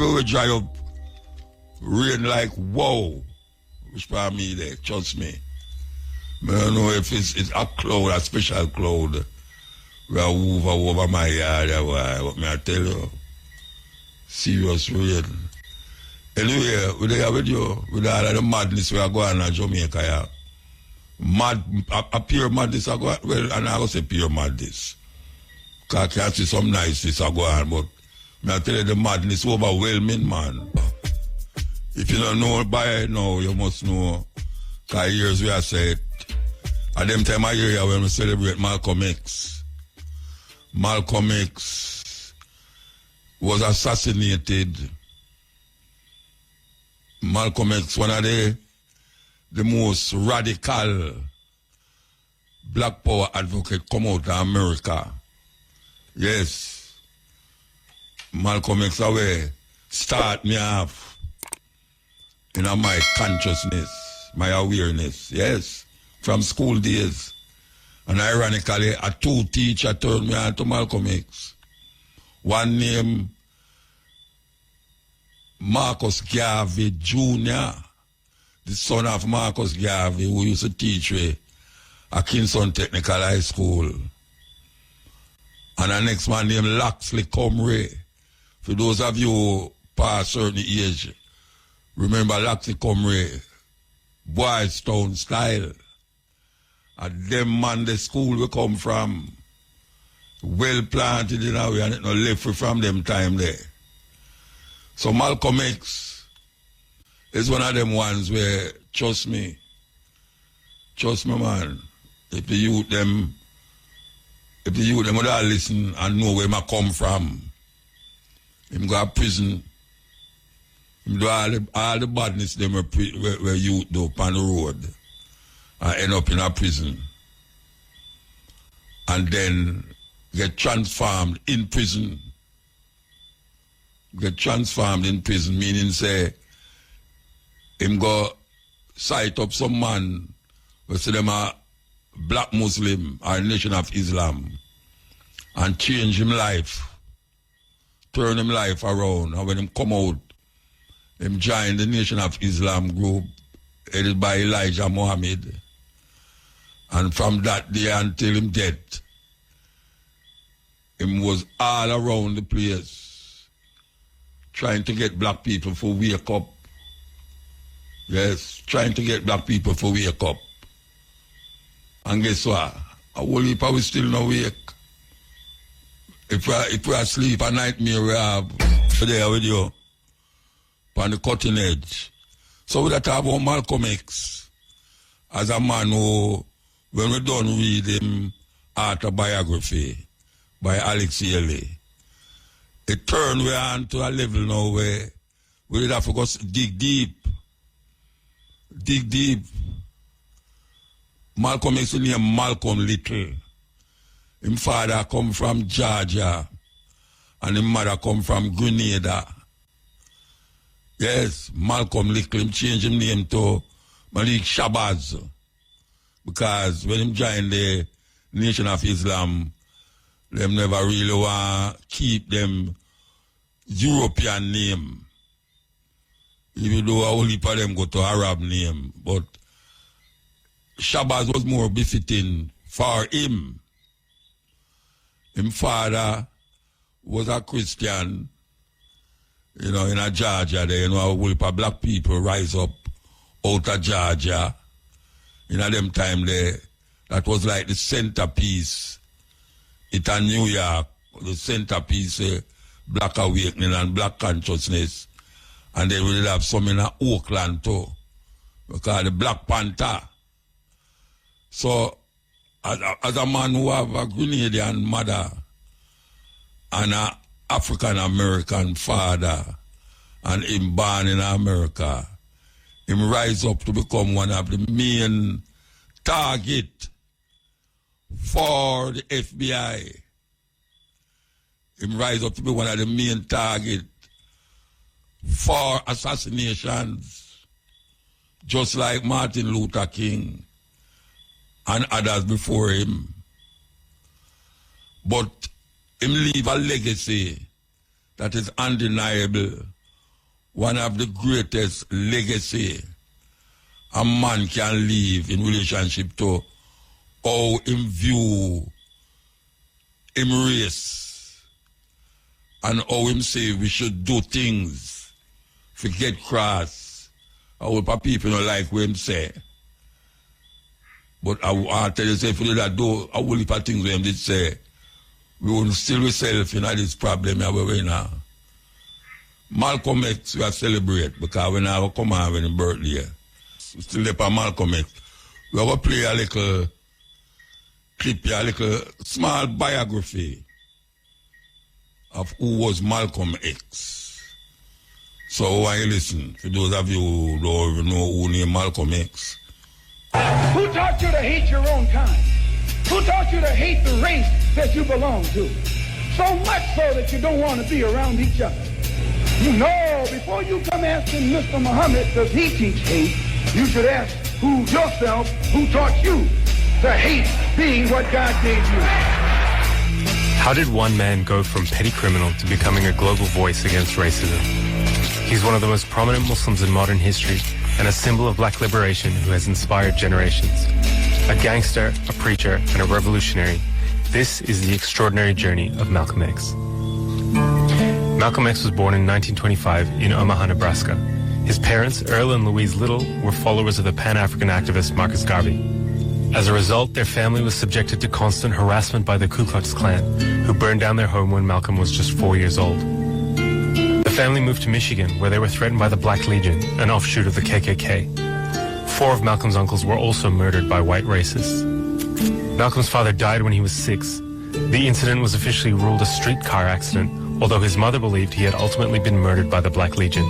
everywhere dry up. Rain like, whoa. Which part me there, trust me. I don't know if it's a cloud, a special cloud. We are over my yard, what may I tell you? Serious rain. Anyway, we there with you, with all of the madness we are going on in Jamaica, yeah. Mad, a pure madness, well, and I will say pure madness. Because I can see some niceness I go on, but I tell you the madness overwhelming, man. If you don't know by now, you must know. Because years we are said, at them time of year when we celebrate Malcolm X. Malcolm X was assassinated. Malcolm X, one of the most radical black power advocate come out of America. Yes. Malcolm X away start me off in my consciousness, my awareness. Yes. From school days. And ironically, a two teacher turned me on to Malcolm X. One named Marcus Garvey Jr., the son of Marcus Garvey, who used to teach me at Kingston Technical High School. And the next man named Loxley Comrie. For those of you who past certain age, remember Loxley Comrie, Boys Town style. And them man the school we come from, well planted in our way, and it no left from them time there. So Malcolm X is one of them ones where, trust me man, if the youth them would all listen and know where I come from, him go to prison, him do all the badness them where youth do upon the road, and end up in a prison. And then get transformed in prison. Get transformed in prison, meaning say, him go sight up some man, we say them a black Muslim or Nation of Islam, and change him life, turn him life around. And when him come out, him join the Nation of Islam group headed by Elijah Muhammad. And from that day until him death, him was all around the place trying to get black people to wake up. Yes, trying to get black people to wake up. And guess what? A whole heap of we still not wake. If we are asleep, a nightmare we have there with you on the cutting edge. So we talk about Malcolm X as a man who, when we done read him autobiography by Alex Haley, it turned we on to a level now where we did have to go dig deep. Dig deep. Malcolm X is named Malcolm Little. His father come from Georgia and his mother come from Grenada. Yes, Malcolm Little, him changed his name to Malik Shabazz. Because when him joined the Nation of Islam, them never really want to keep them European name. Even though a whole heap of them go to Arab name. But Shabazz was more befitting for him. His father was a Christian, in a Georgia there, a whole heap of black people rise up out of Georgia. In them time there, that was like the centerpiece. It in New York, the centerpiece, black awakening and black consciousness. And then we did have some in Oakland too, because the Black Panther. So, as a man who have a Grenadian mother and an African-American father, and him born in America, him rise up to become one of the main target for the FBI. Him rise up to be one of the main target for assassinations, just like Martin Luther King and others before him. But him leave a legacy that is undeniable one of the greatest legacy a man can leave in relationship to how him view him race and how him say we should do things to get cross. I hope people don't like what him say. But I tell you, say, if you do a whole heap of things what him did say, we wouldn't still ourselves in this problem here where we now. Malcolm X we celebrate because when I come on when his birthday, we still there for Malcolm X. We have to play a little clip here, a little small biography of who was Malcolm X. So why you listen, for those of you who don't even know who named Malcolm X. Who taught you to hate your own kind? Who taught you to hate the race that you belong to? So much so that you don't want to be around each other. You know, before you come asking Mr. Muhammad, does he teach hate, you should ask yourself who taught you to hate being what God gave you. How did one man go from petty criminal to becoming a global voice against racism? He's one of the most prominent Muslims in modern history and a symbol of black liberation who has inspired generations. A gangster, a preacher, and a revolutionary, this is the extraordinary journey of Malcolm X. Malcolm X was born in 1925 in Omaha, Nebraska. His parents, Earl and Louise Little, were followers of the Pan-African activist Marcus Garvey. As a result, their family was subjected to constant harassment by the Ku Klux Klan, who burned down their home when Malcolm was just 4 years old. The family moved to Michigan, where they were threatened by the Black Legion, an offshoot of the KKK. 4 of Malcolm's uncles were also murdered by white racists. Malcolm's father died when he was 6. The incident was officially ruled a streetcar accident, although his mother believed he had ultimately been murdered by the Black Legion.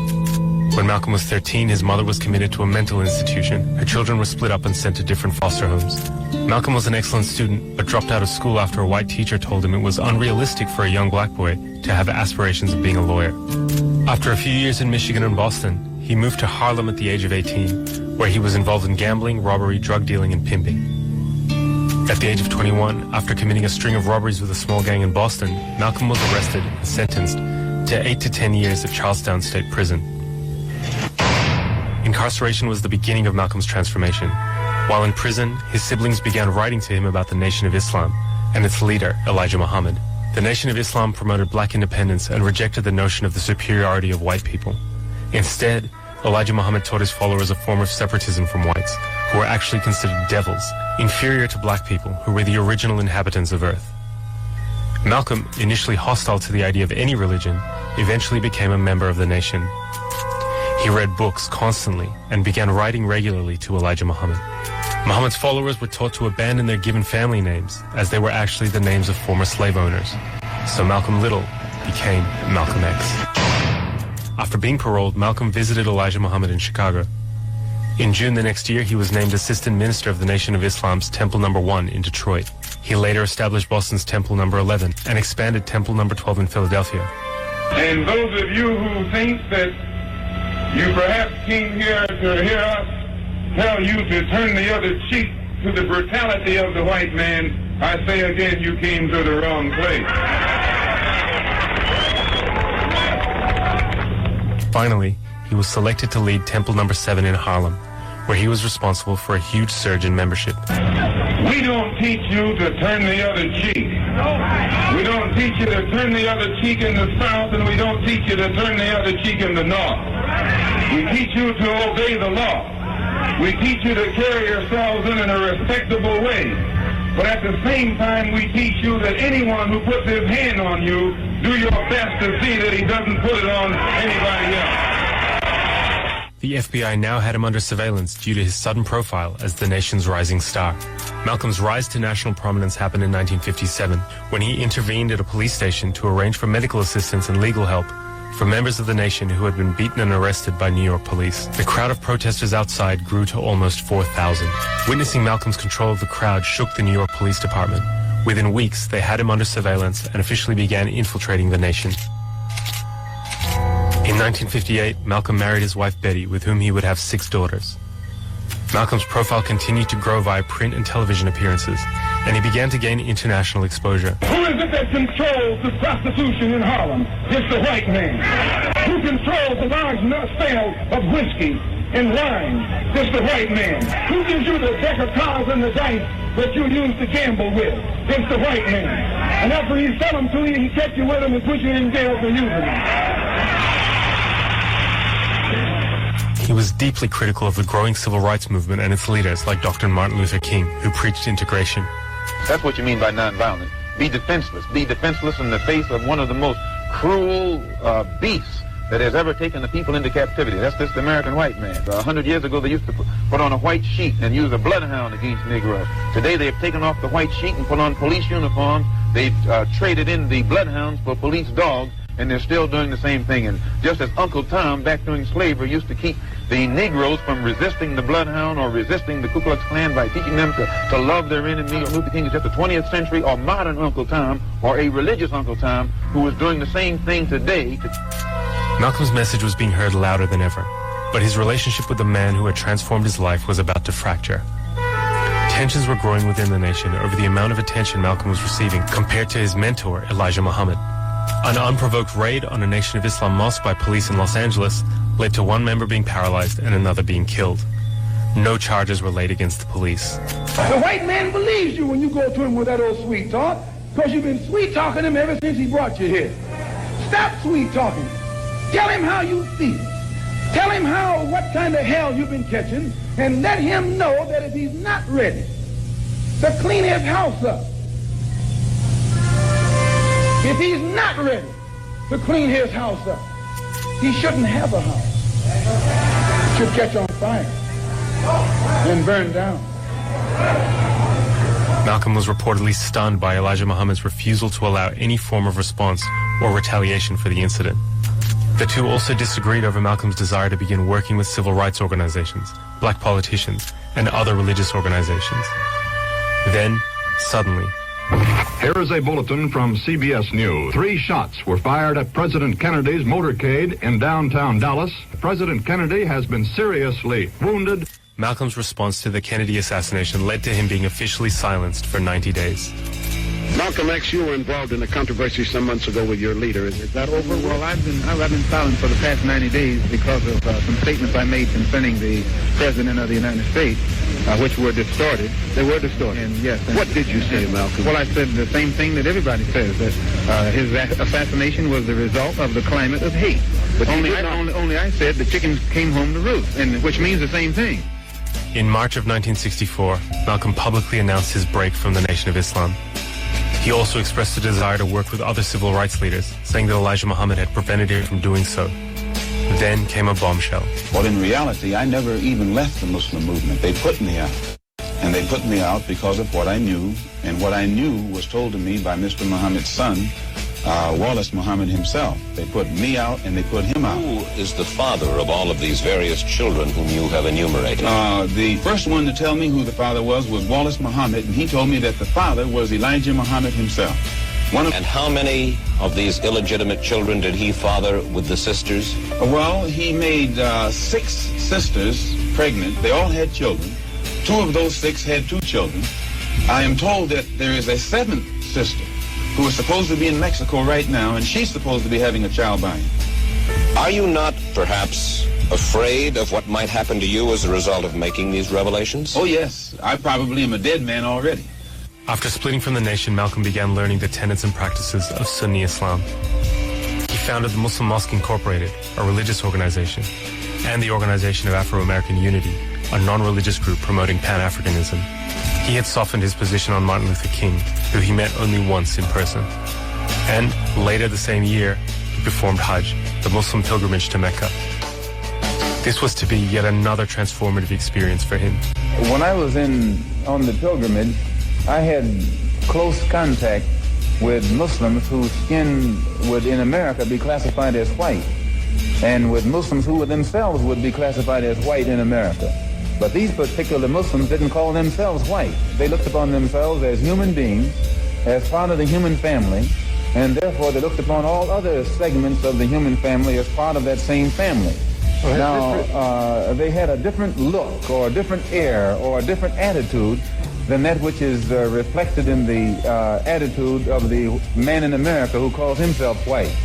When Malcolm was 13, his mother was committed to a mental institution. Her children were split up and sent to different foster homes. Malcolm was an excellent student, but dropped out of school after a white teacher told him it was unrealistic for a young black boy to have aspirations of being a lawyer. After a few years in Michigan and Boston, he moved to Harlem at the age of 18, where he was involved in gambling, robbery, drug dealing, and pimping. At the age of 21, after committing a string of robberies with a small gang in Boston, Malcolm was arrested and sentenced to 8 to 10 years at Charlestown State Prison. Incarceration was the beginning of Malcolm's transformation. While in prison, his siblings began writing to him about the Nation of Islam and its leader, Elijah Muhammad. The Nation of Islam promoted black independence and rejected the notion of the superiority of white people. Instead, Elijah Muhammad taught his followers a form of separatism from whites, who were actually considered devils, inferior to black people, who were the original inhabitants of Earth. Malcolm, initially hostile to the idea of any religion, eventually became a member of the nation. He read books constantly and began writing regularly to Elijah Muhammad. Muhammad's followers were taught to abandon their given family names, as they were actually the names of former slave owners. So Malcolm Little became Malcolm X. After being paroled, Malcolm visited Elijah Muhammad in Chicago. In June the next year, he was named Assistant Minister of the Nation of Islam's Temple No. 1 in Detroit. He later established Boston's Temple No. 11 and expanded Temple No. 12 in Philadelphia. And those of you who think that you perhaps came here to hear us tell you to turn the other cheek to the brutality of the white man, I say again, you came to the wrong place. Finally, he was selected to lead Temple No. 7 in Harlem, where he was responsible for a huge surge in membership. We don't teach you to turn the other cheek. We don't teach you to turn the other cheek in the South, and we don't teach you to turn the other cheek in the North. We teach you to obey the law. We teach you to carry yourselves in a respectable way. But at the same time, we teach you that anyone who puts his hand on you, do your best to see that he doesn't put it on anybody else. The FBI now had him under surveillance due to his sudden profile as the nation's rising star. Malcolm's rise to national prominence happened in 1957, when he intervened at a police station to arrange for medical assistance and legal help for members of the nation who had been beaten and arrested by New York police. The crowd of protesters outside grew to almost 4,000. Witnessing Malcolm's control of the crowd shook the New York Police Department. Within weeks, they had him under surveillance and officially began infiltrating the nation. In 1958, Malcolm married his wife Betty, with whom he would have 6 daughters. Malcolm's profile continued to grow via print and television appearances, and he began to gain international exposure. Who is it that controls the prostitution in Harlem? It's the white man. Who controls the large sale of whiskey and wine? It's the white man. Who gives you the deck of cards and the dice that you use to gamble with? It's the white man. And after he sell them to you, he catch you with them and put you in jail for using them. He was deeply critical of the growing civil rights movement and its leaders like Dr. Martin Luther King, who preached integration. That's what you mean by nonviolent. Be defenseless. Be defenseless in the face of one of the most cruel beasts that has ever taken the people into captivity. That's this American white man. 100 years ago, they used to put on a white sheet and use a bloodhound against Negroes. Today, they've taken off the white sheet and put on police uniforms. They've traded in the bloodhounds for police dogs, and they're still doing the same thing. And just as Uncle Tom, back during slavery, used to keep the Negroes from resisting the bloodhound or resisting the Ku Klux Klan by teaching them to love their enemy, Luther King is just a 20th century or modern Uncle Tom or a religious Uncle Tom who is doing the same thing today. Malcolm's message was being heard louder than ever, but his relationship with the man who had transformed his life was about to fracture. Tensions were growing within the nation over the amount of attention Malcolm was receiving compared to his mentor, Elijah Muhammad. An unprovoked raid on a Nation of Islam mosque by police in Los Angeles led to one member being paralyzed and another being killed. No charges were laid against the police. The white man believes you when you go to him with that old sweet talk, because you've been sweet talking him ever since he brought you here. Stop sweet talking. Tell him how you feel. Tell him what kind of hell you've been catching, and let him know that if he's not ready to clean his house up, if he's not ready to clean his house up, he shouldn't have a house. It should catch on fire and burn down. Malcolm was reportedly stunned by Elijah Muhammad's refusal to allow any form of response or retaliation for the incident. The two also disagreed over Malcolm's desire to begin working with civil rights organizations, black politicians, and other religious organizations. Then, suddenly... Here is a bulletin from CBS News. 3 shots were fired at President Kennedy's motorcade in downtown Dallas. President Kennedy has been seriously wounded. Malcolm's response to the Kennedy assassination led to him being officially silenced for 90 days. Malcolm X, you were involved in a controversy some months ago with your leader. Is that over? Well, I've been silent for the past 90 days because of some statements I made concerning the President of the United States, which were distorted. They were distorted? And yes. And, what did you say, Malcolm? Well, I said the same thing that everybody says, that his assassination was the result of the climate of hate. But only I said the chickens came home to roost, and which means the same thing. In March of 1964, Malcolm publicly announced his break from the Nation of Islam. He also expressed a desire to work with other civil rights leaders, saying that Elijah Muhammad had prevented him from doing so. Then came a bombshell. Well, in reality, I never even left the Muslim movement. They put me out. And they put me out because of what I knew. And what I knew was told to me by Mr. Muhammad's son, Wallace Muhammad himself. They put me out and they put him out. Who is the father of all of these various children whom you have enumerated? The first one to tell me who the father was Wallace Muhammad, and he told me that the father was Elijah Muhammad himself. And how many of these illegitimate children did he father with the sisters? Well, he made 6 sisters pregnant. They all had children. 2 of those 6 had 2 children. I am told that there is a 7th sister who is supposed to be in Mexico right now, and she's supposed to be having a child by him. Are you not, perhaps, afraid of what might happen to you as a result of making these revelations? Oh, yes. I probably am a dead man already. After splitting from the nation, Malcolm began learning the tenets and practices of Sunni Islam. He founded the Muslim Mosque Incorporated, a religious organization, and the Organization of Afro-American Unity, a non-religious group promoting Pan-Africanism. He had softened his position on Martin Luther King, who he met only once in person. And later the same year, he performed Hajj, the Muslim pilgrimage to Mecca. This was to be yet another transformative experience for him. When I was on the pilgrimage, I had close contact with Muslims whose skin would in America be classified as white, and with Muslims who themselves would be classified as white in America. But these particular Muslims didn't call themselves white. They looked upon themselves as human beings, as part of the human family, and therefore they looked upon all other segments of the human family as part of that same family. Now, they had a different look or a different air or a different attitude than that which is reflected in the attitude of the man in America who calls himself white.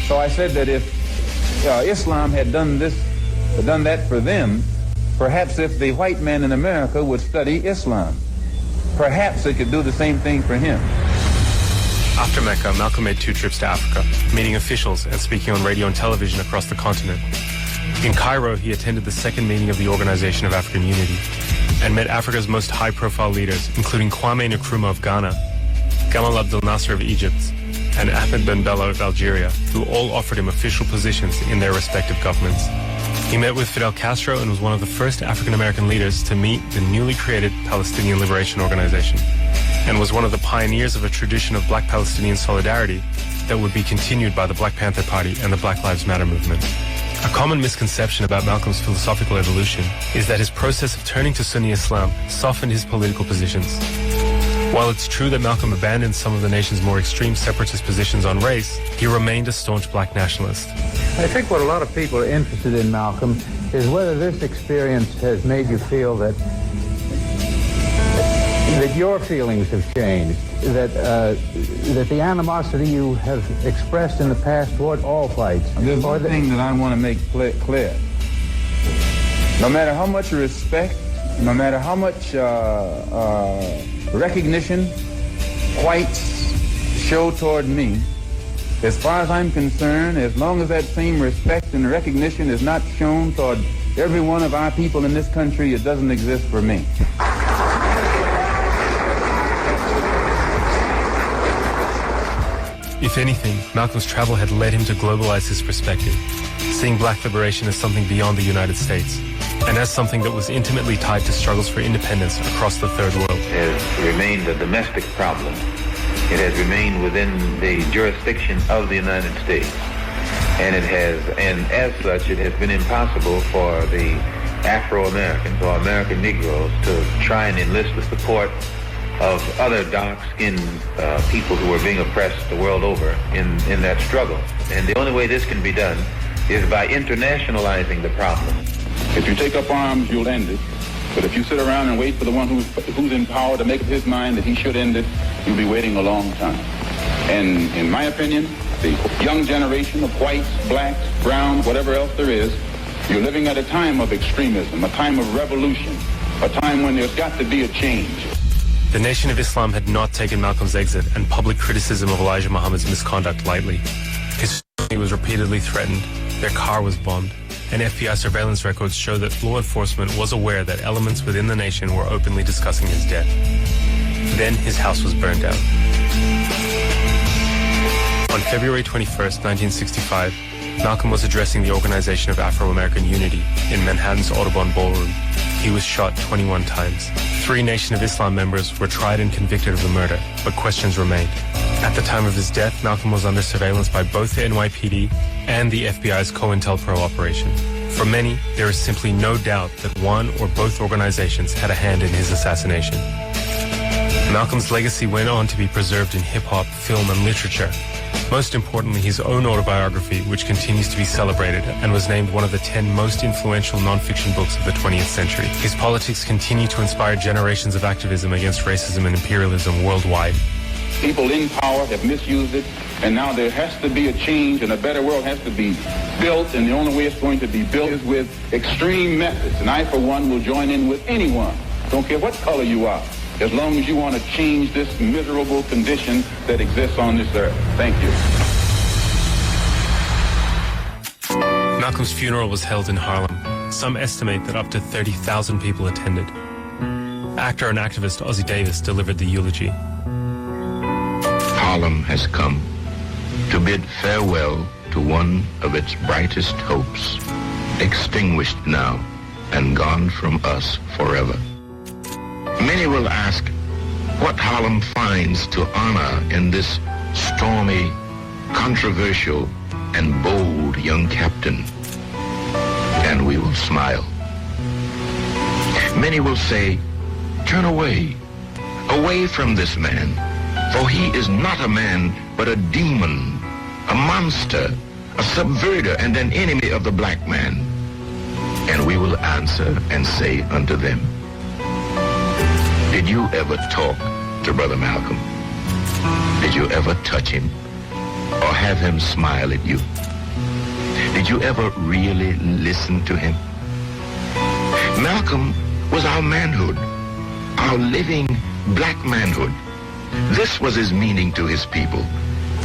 So I said that if Islam had done that for them, perhaps if the white man in America would study Islam, perhaps it could do the same thing for him. After Mecca, Malcolm made 2 trips to Africa, meeting officials and speaking on radio and television across the continent. In Cairo, he attended the second meeting of the Organization of African Unity and met Africa's most high-profile leaders, including Kwame Nkrumah of Ghana, Gamal Abdel Nasser of Egypt, and Ahmed Ben Bella of Algeria, who all offered him official positions in their respective governments. He met with Fidel Castro and was one of the first African-American leaders to meet the newly created Palestinian Liberation Organization, and was one of the pioneers of a tradition of black Palestinian solidarity that would be continued by the Black Panther Party and the Black Lives Matter movement. A common misconception about Malcolm's philosophical evolution is that his process of turning to Sunni Islam softened his political positions. While it's true that Malcolm abandoned some of the nation's more extreme separatist positions on race, he remained a staunch black nationalist. I think what a lot of people are interested in, Malcolm, is whether this experience has made you feel that your feelings have changed, that the animosity you have expressed in the past toward all whites. There's one thing that I want to make clear. No matter how much respect, no matter how much recognition whites show toward me, as far as I'm concerned, as long as that same respect and recognition is not shown toward every one of our people in this country, it doesn't exist for me. If anything, Malcolm's travel had led him to globalize his perspective, seeing black liberation as something beyond the United States, and as something that was intimately tied to struggles for independence across the Third World. It has remained a domestic problem. It has remained within the jurisdiction of the United States. And as such, it has been impossible for the Afro-Americans or American Negroes to try and enlist the support of other dark-skinned people who are being oppressed the world over in that struggle. And the only way this can be done is by internationalizing the problem. If you take up arms, you'll end it. But if you sit around and wait for the one who's in power to make up his mind that he should end it, you'll be waiting a long time. And in my opinion, the young generation of whites, blacks, browns, whatever else there is, you're living at a time of extremism, a time of revolution, a time when there's got to be a change. The Nation of Islam had not taken Malcolm's exit and public criticism of Elijah Muhammad's misconduct lightly. His family was repeatedly threatened, their car was bombed, and FBI surveillance records show that law enforcement was aware that elements within the nation were openly discussing his death. Then his house was burned down. On February 21st, 1965, Malcolm was addressing the Organization of Afro-American Unity in Manhattan's Audubon Ballroom. He was shot 21 times. 3 Nation of Islam members were tried and convicted of the murder, but questions remained. At the time of his death, Malcolm was under surveillance by both the NYPD and the FBI's COINTELPRO operation. For many, there is simply no doubt that one or both organizations had a hand in his assassination. Malcolm's legacy went on to be preserved in hip-hop, film, and literature. Most importantly, his own autobiography, which continues to be celebrated and was named one of the 10 most influential non-fiction books of the 20th century. His politics continue to inspire generations of activism against racism and imperialism worldwide. People in power have misused it, and now there has to be a change, and a better world has to be built, and the only way it's going to be built is with extreme methods. And I, for one, will join in with anyone, don't care what color you are, as long as you want to change this miserable condition that exists on this earth. Thank you. Malcolm's funeral was held in Harlem. Some estimate that up to 30,000 people attended. Actor and activist Ossie Davis delivered the eulogy. Harlem has come to bid farewell to one of its brightest hopes, extinguished now and gone from us forever. Many will ask what Harlem finds to honor in this stormy, controversial, and bold young captain. And we will smile. Many will say, turn away, away from this man, for he is not a man, but a demon, a monster, a subverter, and an enemy of the black man. And we will answer and say unto them, Did you ever talk to Brother Malcolm? Did you ever touch him or have him smile at you? Did you ever really listen to him? Malcolm was our manhood, our living black manhood. This was his meaning to his people.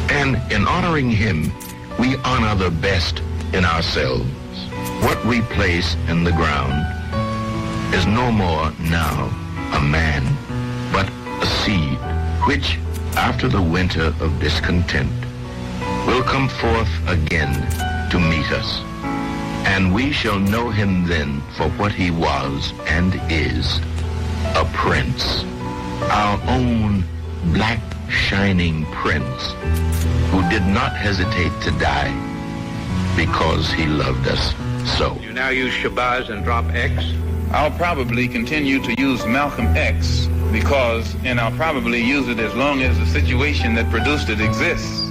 And in honoring him, we honor the best in ourselves. What we place in the ground is no more now a man, but a seed, which, after the winter of discontent, will come forth again to meet us. And we shall know him then for what he was and is, a prince, our own black shining prince, who did not hesitate to die because he loved us so. You now use Shabazz and drop X? I'll probably continue to use Malcolm X and I'll probably use it as long as the situation that produced it exists.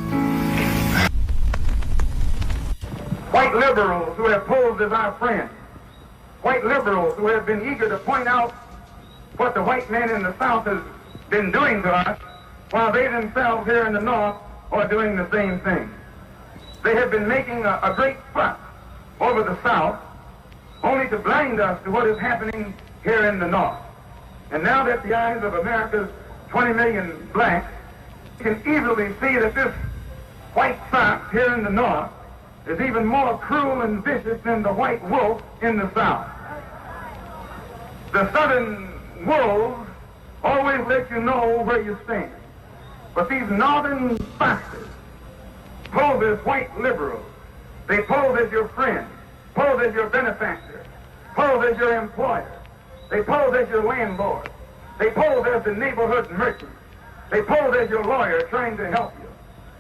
White liberals who have posed as our friends, white liberals who have been eager to point out what the white man in the South has been doing to us, while they themselves here in the North are doing the same thing. They have been making a great fuss over the South, only to blind us to what is happening here in the North. And now that the eyes of America's 20 million blacks can easily see that this white fox here in the North is even more cruel and vicious than the white wolf in the South. The Southern wolves always let you know where you stand. But these northern foxes pose as white liberals. They pose as your friend, pose as your benefactor, pose as your employer. They pose as your landlord. They pose as the neighborhood merchant. They pose as your lawyer trying to help you.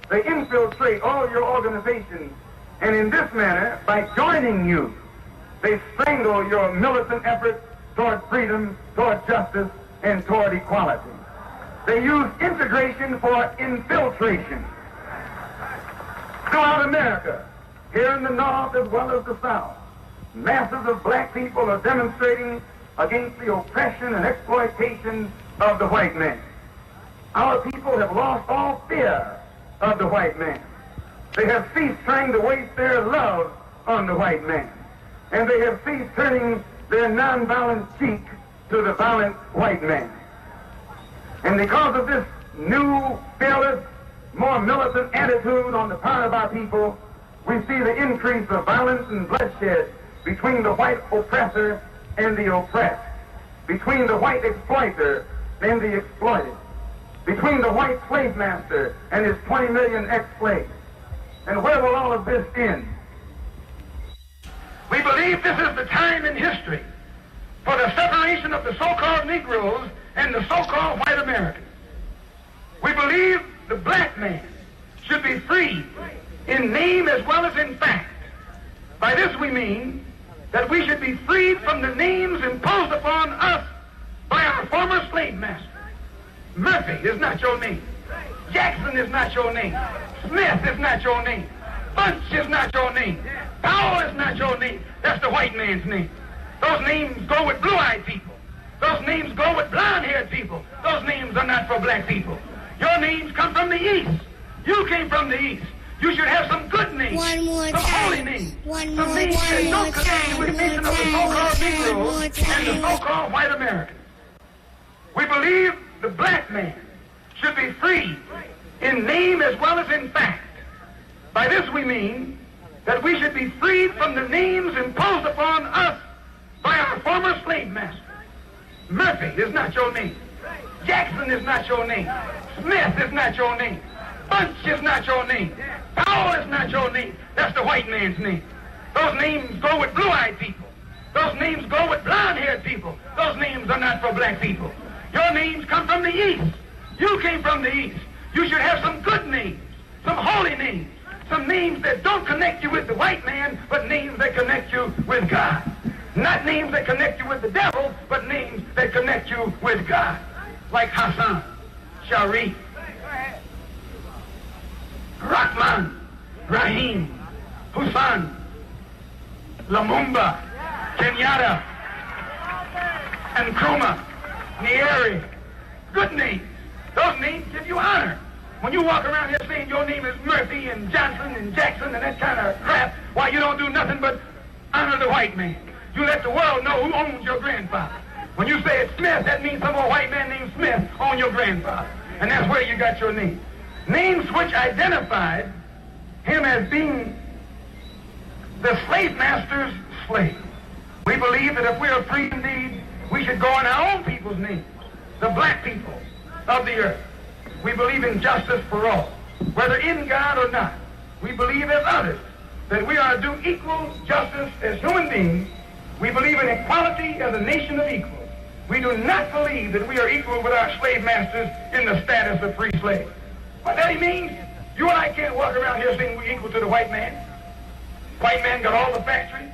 They infiltrate all your organizations, and in this manner, by joining you, they strangle your militant efforts toward freedom, toward justice, and toward equality. They use integration for infiltration. Throughout America, here in the North as well as the South, masses of black people are demonstrating against the oppression and exploitation of the white man. Our people have lost all fear of the white man. They have ceased trying to waste their love on the white man. And they have ceased turning their nonviolent cheek to the violent white man. And because of this new, fearless, more militant attitude on the part of our people, we see the increase of violence and bloodshed between the white oppressor and the oppressed, between the white exploiter and the exploited, between the white slave master and his 20 million ex-slaves. And where will all of this end? We believe this is the time in history for the separation of the so-called Negroes and the so-called white Americans. We believe the black man should be free in name as well as in fact. By this we mean that we should be freed from the names imposed upon us by our former slave masters. Murphy is not your name. Jackson is not your name. Smith is not your name. Bunch is not your name. Powell is not your name. That's the white man's name. Those names go with blue-eyed people. Those names go with blonde-haired people. Those names are not for black people. Your names come from the East. You came from the East. You should have some good names. One more some time. holy names. One some more names that time. don't connect with the nation of the so-called Negroes and the so-called white Americans. We believe the black man should be free in name as well as in fact. By this we mean that we should be freed from the names imposed upon us by our former slave masters. Murphy is not your name. Jackson is not your name. Smith is not your name. Bunch is not your name. Powell is not your name. That's the white man's name. Those names go with blue-eyed people. Those names go with blonde-haired people. Those names are not for black people. Your names come from the East. You came from the East. You should have some good names, some holy names, some names that don't connect you with the white man, but names that connect you with God. Not names that connect you with the devil, but names that connect you with God. Like Hassan, Sharif, Rahman, Rahim, Hussein, Lumumba, Kenyatta, and Nkrumah. Nieri. Good names. Those names give you honor. When you walk around here saying your name is Murphy and Johnson and Jackson and that kind of crap, why, you don't do nothing but honor the white man. You let the world know who owns your grandfather. When you say it's Smith, that means some old white man named Smith owned your grandfather. And that's where you got your name. Names which identified him as being the slave master's slave. We believe that if we are free indeed, we should go in our own people's names, the black people of the earth. We believe in justice for all, whether in God or not. We believe as others that we are due equal justice as human beings. We believe in equality as a nation of equals. We do not believe that we are equal with our slave masters in the status of free slaves. What that means, you and I can't walk around here saying we're equal to the white man. White man got all the factories,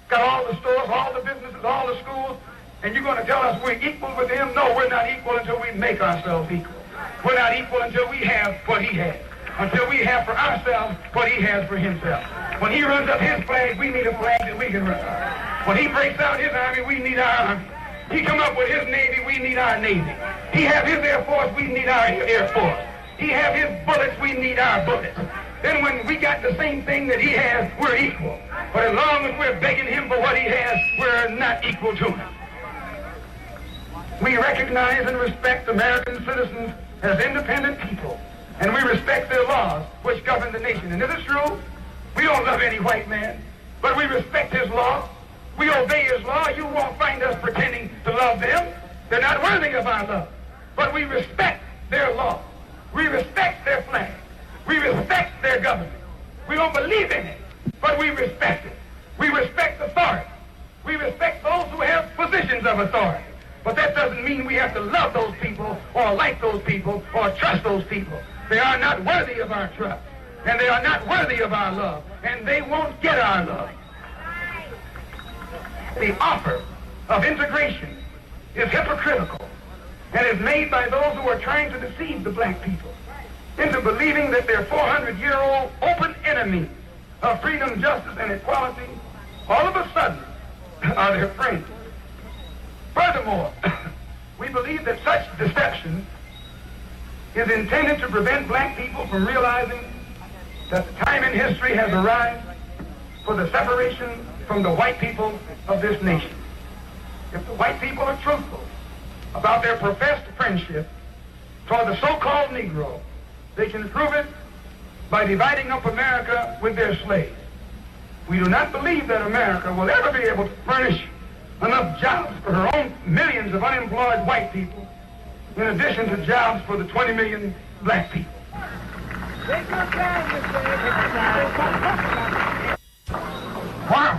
got all the stores, all the businesses, all the schools, and you're going to tell us we're equal with them? No, we're not equal until we make ourselves equal. We're not equal until we have what he has. Until we have for ourselves what he has for himself. When he runs up his flag, we need a flag that we can run. When he breaks out his army, we need our army. He come up with his Navy, we need our Navy. He have his Air Force, we need our Air Force. He have his bullets, we need our bullets. Then when we got the same thing that he has, we're equal. But as long as we're begging him for what he has, we're not equal to him. We recognize and respect American citizens as independent people, and we respect their laws which govern the nation. And it is true, we don't love any white man, but we respect his law. We obey his law. You won't find us pretending to love them. They're not worthy of our love. But we respect their law. We respect their flag. We respect their government. We don't believe in it, but we respect it. We respect authority. We respect those who have positions of authority. But that doesn't mean we have to love those people or like those people or trust those people. They are not worthy of our trust, and they are not worthy of our love, and they won't get our love. The offer of integration is hypocritical and is made by those who are trying to deceive the black people into believing that their 400-year-old open enemy of freedom, justice, and equality all of a sudden are their friends. Furthermore, we believe that such deception is intended to prevent black people from realizing that the time in history has arrived for the separation from the white people of this nation. If the white people are truthful about their professed friendship toward the so-called Negro, they can prove it by dividing up America with their slaves. We do not believe that America will ever be able to furnish enough jobs for her own millions of unemployed white people, in addition to jobs for the 20 million black people.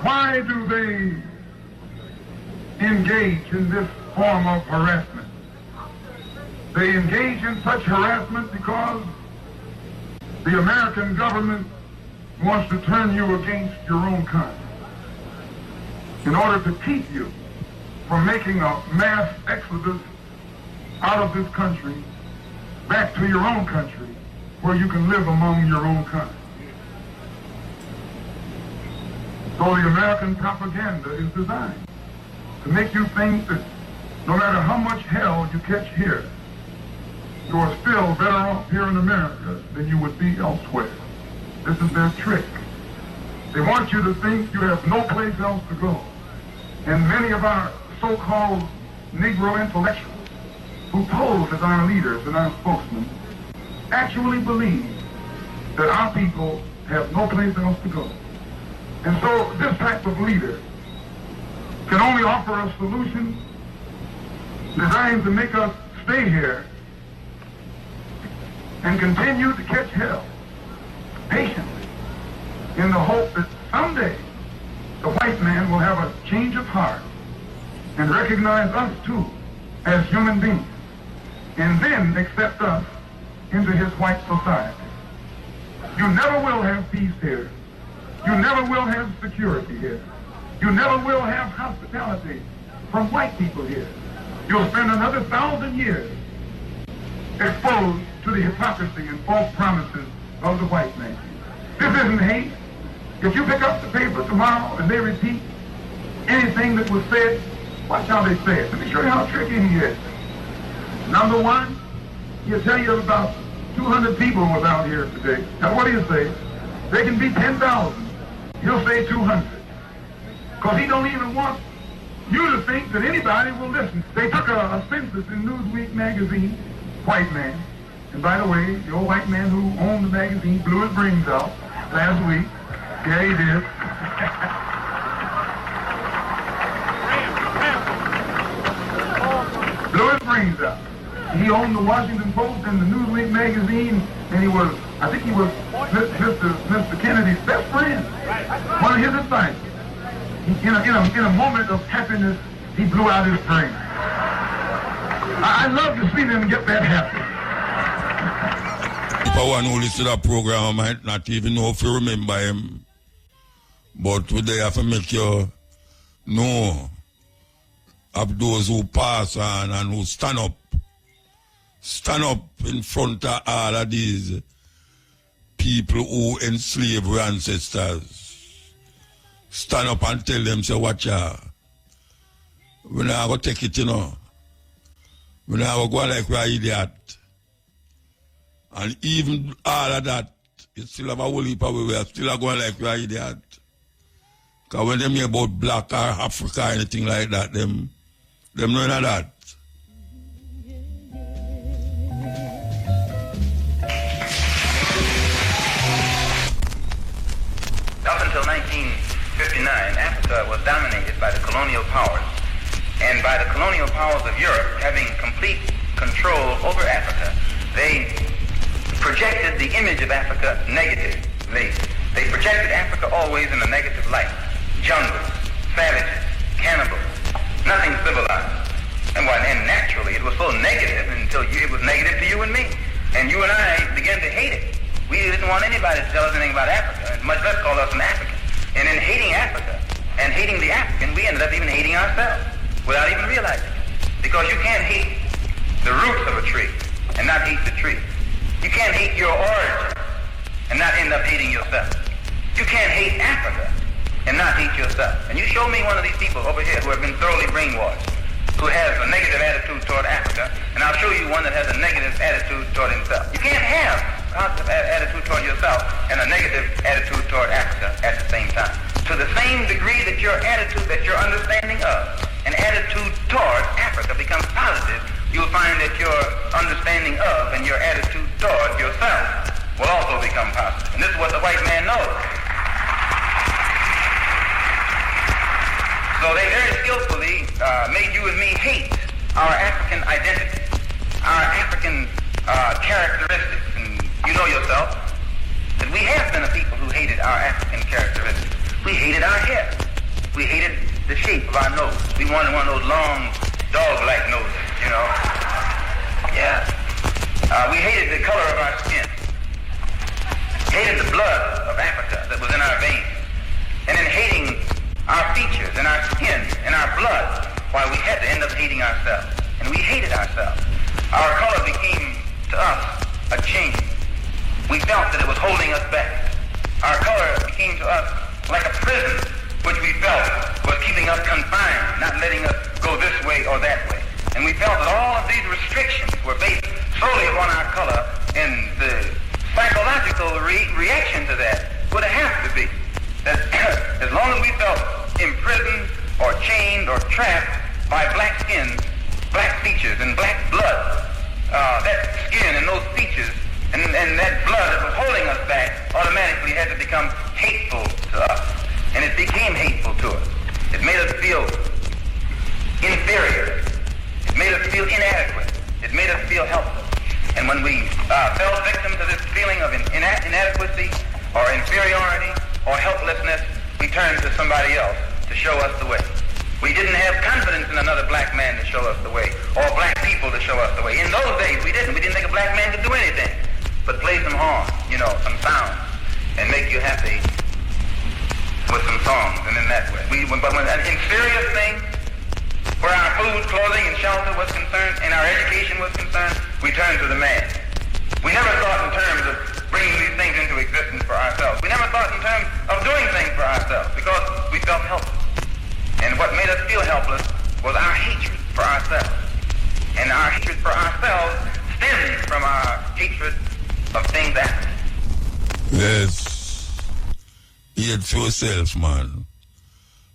Why do they engage in this form of harassment? They engage in such harassment because the American government wants to turn you against your own kind, in order to keep you from making a mass exodus out of this country back to your own country where you can live among your own kind. So the American propaganda is designed to make you think that no matter how much hell you catch here, you are still better off here in America than you would be elsewhere. This is their trick. They want you to think you have no place else to go. And many of our so-called Negro intellectuals who pose as our leaders and our spokesmen actually believe that our people have no place else to go. And so this type of leader can only offer a solution designed to make us stay here and continue to catch hell patiently in the hope that someday the white man will have a change of heart and recognize us too as human beings, and then accept us into his white society. You never will have peace here. You never will have security here. You never will have hospitality from white people here. You'll spend another 1,000 years exposed to the hypocrisy and false promises of the white man. This isn't hate. If you pick up the paper tomorrow and they repeat anything that was said, watch how they say it. Let me show you how tricky he is. Number one, he'll tell you about 200 people was out here today. Now what do you say? They can be 10,000. He'll say 200. Because he don't even want you to think that anybody will listen. They took a census in Newsweek magazine, white man. And by the way, the old white man who owned the magazine blew his brains out last week. Yeah, he did. Blew his brains out. He owned the Washington Post and the Newsweek magazine, and he was, I think he was Mr. Kennedy's best friend. One of his advisors. In a moment of happiness, he blew out his brain. I love to see them get that happy. If I want to listen to that program, I might not even know if you remember him. But today I have to make you know of those who pass on and who stand up in front of all of these people who enslaved our ancestors. Stand up and tell them, say, watch out. We're not going to take it, you know. We're not going to go like we're idiot. And even all of that, you still have a whole heap of we are still going like we're idiot. Because when they hear about black or Africa or anything like that, them know none of that. Up until 1959, Africa was dominated by the colonial powers, and by the colonial powers of Europe having complete control over Africa, they projected the image of Africa negatively. They projected Africa always in a negative light. Jungles, savages, cannibals, nothing civilized. And naturally it was so negative until it was negative to you and me. And you and I began to hate it. We didn't want anybody to tell us anything about Africa, much less call us an African. And in hating Africa and hating the African, we ended up even hating ourselves without even realizing it. Because you can't hate the roots of a tree and not hate the tree. You can't hate your origin and not end up hating yourself. You can't hate Africa and not hate yourself. And you show me one of these people over here who have been thoroughly brainwashed, who has a negative attitude toward Africa, and I'll show you one that has a negative attitude toward himself. You can't have a positive attitude toward yourself and a negative attitude toward Africa at the same time. To the same degree that your attitude, that your understanding of an attitude toward Africa becomes positive, you'll find that your understanding of and your attitude toward yourself will also become positive. And this is what the white man knows. So they very skillfully made you and me hate our African identity, our African characteristics. And you know yourself that we have been a people who hated our African characteristics. We hated our hair. We hated the shape of our nose. We wanted one of those long, dog-like noses, you know. Yeah. We hated the color of our skin. Hated the blood of Africa that was in our veins. And in hating our features and our skin and our blood, why we had to end up hating ourselves. And we hated ourselves. Our color became to us a chain. We felt that it was holding us back. Our color became to us like a prison, which we felt was keeping us confined, not letting us go this way or that way. And we felt that all of these restrictions were based solely upon our color, and the psychological reaction to that would have to be that as long as we felt imprisoned or chained or trapped by black skin, black features, and black blood, that skin and those features and that blood that was holding us back automatically had to become hateful to us. And it became hateful to us. It made us feel inferior. It made us feel inadequate. It made us feel helpless. And when we fell victim to this feeling of inadequacy or inferiority or helplessness, we turned to somebody else to show us the way. We didn't have confidence in another black man to show us the way, or black people to show us the way. In those days, we didn't. We didn't think a black man could do anything but play some horn, you know, some sound, and make you happy with some songs, and in that way. But when in serious things, where our food, clothing, and shelter was concerned, and our education was concerned, we turned to the man. We never thought in terms of bringing these things into existence for ourselves. We never thought in terms of doing things for ourselves because we felt helpless. And what made us feel helpless was our hatred for ourselves and our hatred for ourselves stems from our hatred of things that. Yes. Hate for yourself, man.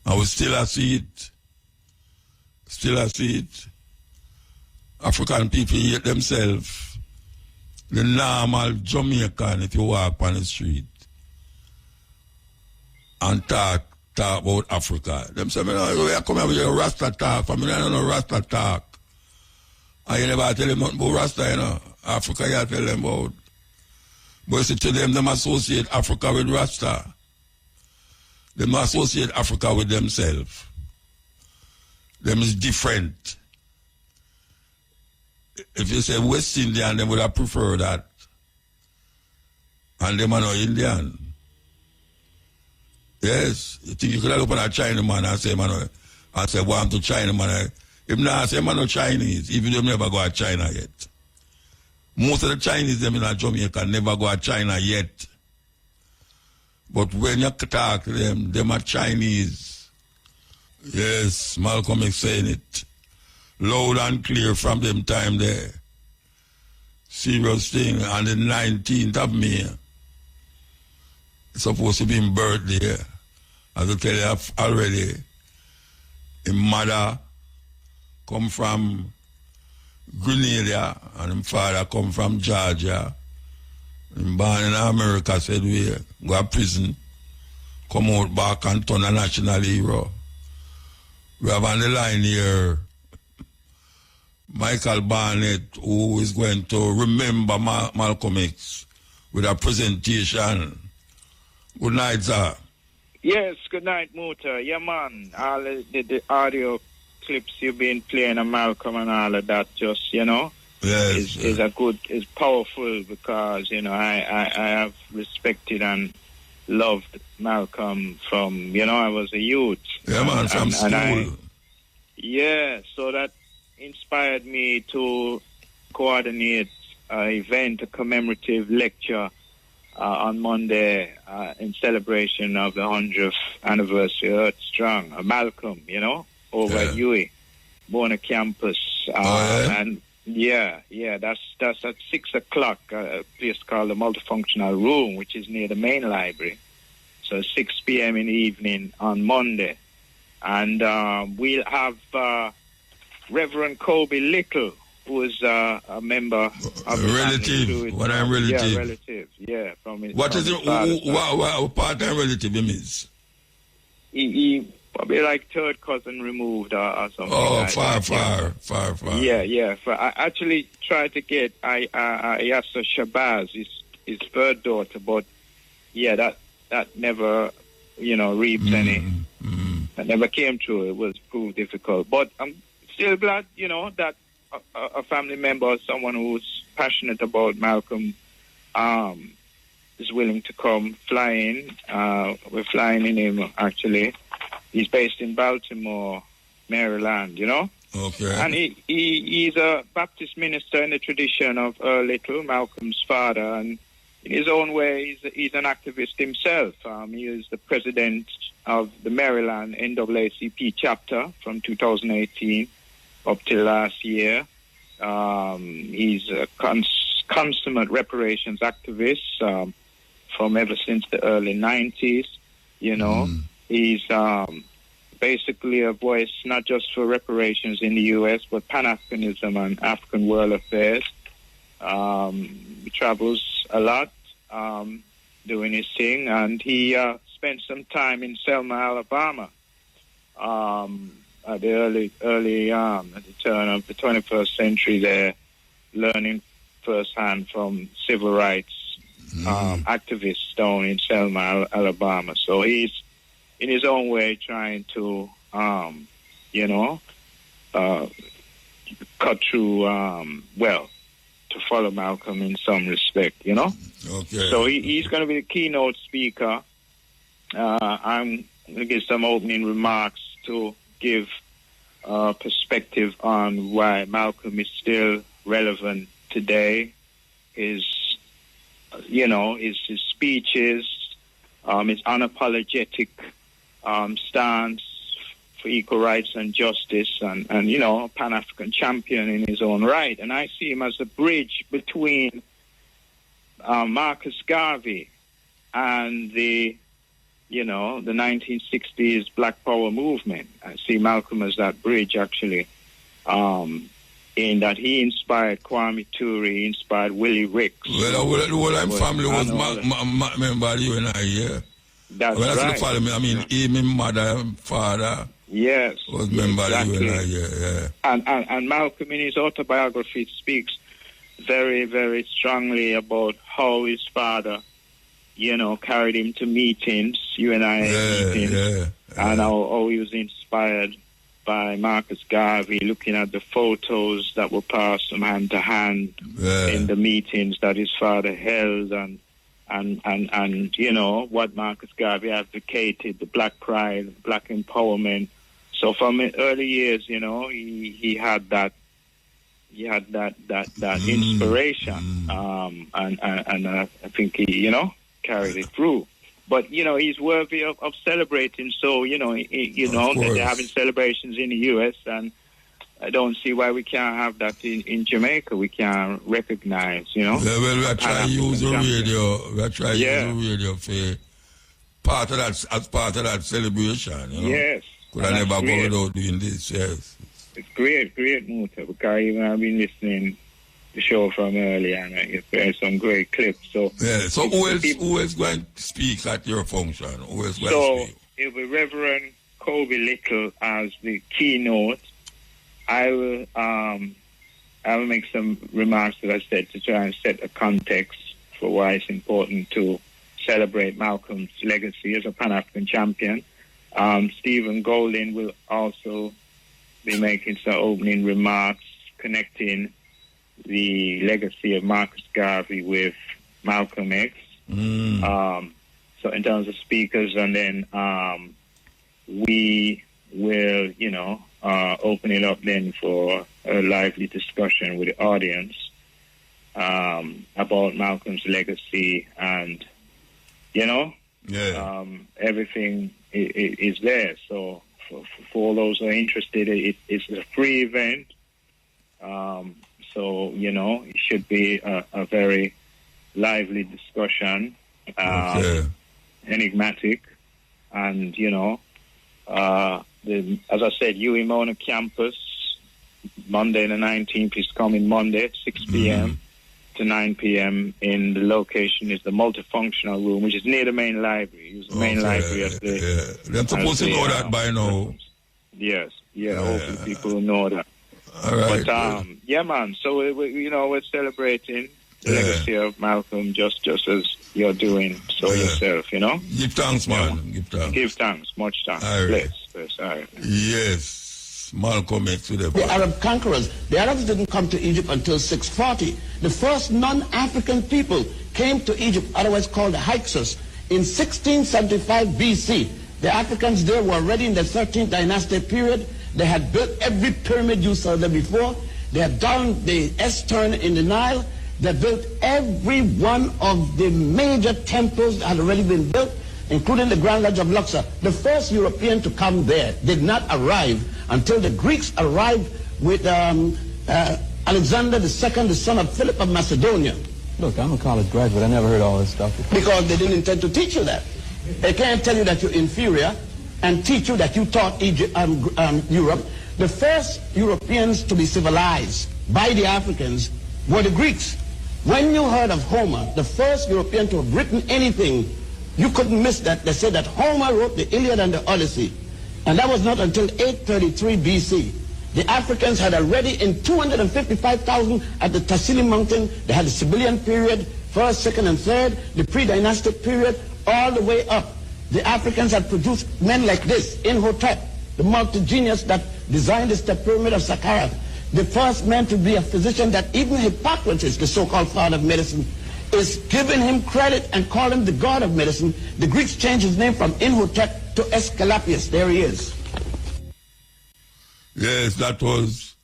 And we still see it. Still see it. African people hate themselves. The normal Jamaican, if you walk on the street and talk about Africa, them say, we come here with a Rasta talk. For me, I don't know Rasta talk. And you never tell them nothing about Rasta, you know. Africa, you tell them about. But you see, to them associate Africa with Rasta. Them associate Africa with themselves. Them is different. If you say West Indian, they would have preferred that. And them are not Indian. Yes. You think you could look at a Chinaman and say, man, and say, want to China, man. If not, say, man, no Chinese, even though they never go to China yet. Most of the Chinese, them in Jamaica, never go to China yet. But when you talk to them are Chinese. Yes, Malcolm is saying it. Loud and clear from them time there. Serious thing. On the 19th of May. It's supposed to be his birthday. As I tell you already, his mother come from Grenada and his father come from Georgia. Him born in America, said we go to prison, come out back and turn a national hero. We have on the line here Michael Barnett, who is going to remember Malcolm X with a presentation. Good night, sir. Yes, good night, Muta. Yeah, man. All the audio clips you've been playing of Malcolm and all of that, just, you know, yes, is powerful because, you know, I have respected and loved Malcolm from, you know, I was a youth. Yeah, man, from school. So that inspired me to coordinate an event, a commemorative lecture on Monday in celebration of the 100th anniversary of Earth Strong, Malcolm, you know, over at UWI, Bona campus. And that's at 6 o'clock, a place called the Multifunctional Room, which is near the main library. So 6 p.m. in the evening on Monday. And we'll have Reverend Kobe Little, who is a member of the relative. What I'm relative? Yeah, relative. Yeah, from his. What is it? What part-time relative he means? He probably like third cousin removed or something. Oh, like far. Yeah. I actually tried to get Yasser Shabazz, his third daughter, but yeah, that never, you know, reaped any. That never came true. It was proved difficult. But I'm still glad, you know, that a family member, someone who's passionate about Malcolm, is willing to come fly in. We're flying in him, actually. He's based in Baltimore, Maryland, you know? Okay. And he's a Baptist minister in the tradition of Earl Little, Malcolm's father, and in his own way, he's an activist himself. He is the president of the Maryland NAACP chapter from 2018 up till last year. He's a consummate reparations activist from ever since the early 90s, you know. He's basically a voice not just for reparations in the U.S., but Pan-Africanism and African world affairs. He travels a lot doing his thing, and he spent some time in Selma, Alabama at the early at the turn of the 21st century there, learning firsthand from civil rights activists down in Selma, Alabama. So he's, in his own way, trying to, cut through, to follow Malcolm in some respect, you know? Okay. So he's going to be the keynote speaker. I'm going to give some opening remarks to give perspective on why Malcolm is still relevant today. His speeches, his unapologetic stance for equal rights and justice, and you know, a Pan-African champion in his own right. And I see him as the bridge between Marcus Garvey and the 1960s Black Power movement. I see Malcolm as that bridge, actually, in that he inspired Kwame Ture, he inspired Willie Ricks. Well, I'm family was member you and I, yeah. That's right. I mean, him, mother, and father. Yes. Was member exactly. you and I, yeah. And Malcolm in his autobiography speaks very, very strongly about how his father, carried him to meetings, meetings, and how he was inspired by Marcus Garvey, looking at the photos that were passed from hand to hand in the meetings that his father held, and what Marcus Garvey advocated, the Black pride, Black empowerment. So from early years, he had that. He had that inspiration, and I think he, carried it through. But he's worthy of celebrating. So they're having celebrations in the U.S. and I don't see why we can't have that in Jamaica. We can't recognize, Well, we try to use the radio. We try to use the radio for part of that, as part of that celebration. Yes. Could I never go without doing this? Yes. It's great, Muta, because even I've been listening to the show from earlier and there's some great clips. So who is going to speak at your function? Who is going to speak? It will be Reverend Kobe Little as the keynote. I will make some remarks, as I said, to try and set a context for why it's important to celebrate Malcolm's legacy as a Pan-African champion. Stephen Golding will also be making some opening remarks connecting the legacy of Marcus Garvey with Malcolm X. So in terms of speakers, and then we will, open it up then for a lively discussion with the audience about Malcolm's legacy, and everything is there. So for those who are interested, it's a free event. So it should be a very lively discussion, enigmatic, and as I said, Mona campus, Monday the 19th is coming Monday at 6 p.m. to 9 p.m. in the location is the multifunctional room, which is near the main library. Use the main library as the... They're supposed to know that by now. Yes, hopefully people know that. All right. But, man, so, we're celebrating the legacy of Malcolm just as you're doing so yourself, Give thanks, man. Give thanks. Much thanks. All right. Bless. All right. Yes. Malcolm X with the Arab conquerors. The Arabs didn't come to Egypt until 640. The first non-African people came to Egypt, otherwise called the Hyksos, in 1675 BC. The Africans there were already in the 13th dynasty period. They had built every pyramid you saw there before. They had done the S-turn in the Nile. They built every one of the major temples that had already been built, including the Grand Lodge of Luxor. The first European to come there did not arrive until the Greeks arrived with Alexander II, the son of Philip of Macedonia. Look, I'm a college graduate. I never heard all this stuff. Because they didn't intend to teach you that. They can't tell you that you're inferior and teach you that you taught Europe. The first Europeans to be civilized by the Africans were the Greeks. When you heard of Homer, the first European to have written anything, you couldn't miss that. They said that Homer wrote the Iliad and the Odyssey. And that was not until 833 BC. The Africans had already, in 255,000 at the Tassili Mountain, they had the Sibyllian period, first, second, and third, the pre-dynastic period, all the way up. The Africans had produced men like this, Imhotep, the multi-genius that designed the step pyramid of Saqqara, the first man to be a physician that even Hippocrates, the so-called father of medicine, is giving him credit and calling him the god of medicine. The Greeks changed his name from Imhotep to Aesculapius. There he is. Yes, that was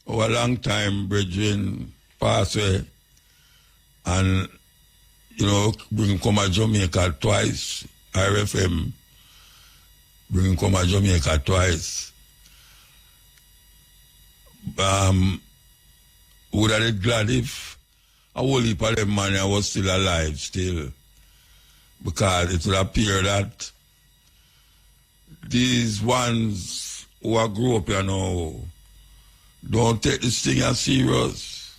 our long time brethren pass away. And, bring come to Jamaica twice, RFM Bring him come to Jamaica twice. Would I be glad if a whole heap of them man was still alive still? Because it would appear that these ones who are grew up here now don't take this thing as serious.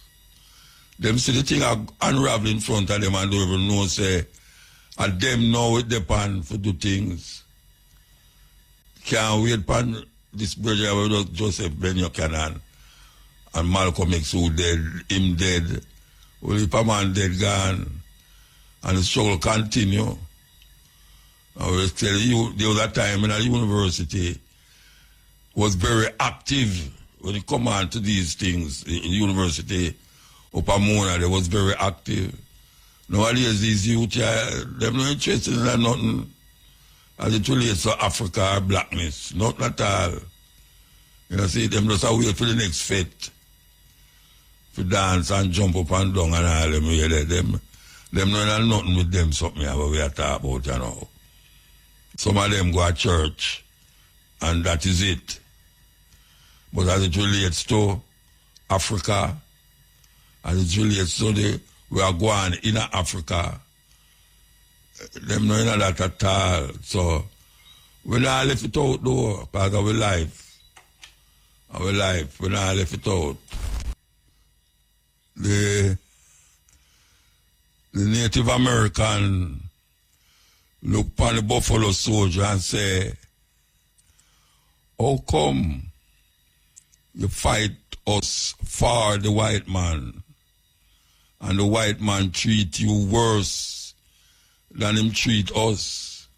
Them see the thing unravel in front of them and don't even know, say, and them know it depend for do things. Can't wait upon this brother with Joseph Ben Buchanan and Malcolm X who dead, him dead, only a man dead gone, and the struggle continue. I will tell you, there was a time in a university was very active when it come on to these things. The university up Mona, they was very active. Nowadays, these youth, they're not interested in nothing as it relates to Africa or blackness. Not at all. You know, see, them just wait for the next fete. For dance and jump up and down and all them. Them not have nothing with them, something we are talking about, you know. Some of them go to church, and that is it. But as it relates to Africa, as it relates to we are going in Africa, them not in that at all. So we not left it out though, because our life, we not left it out. The Native American look upon the buffalo soldier and say, how come you fight us for the white man and the white man treat you worse than him treat us?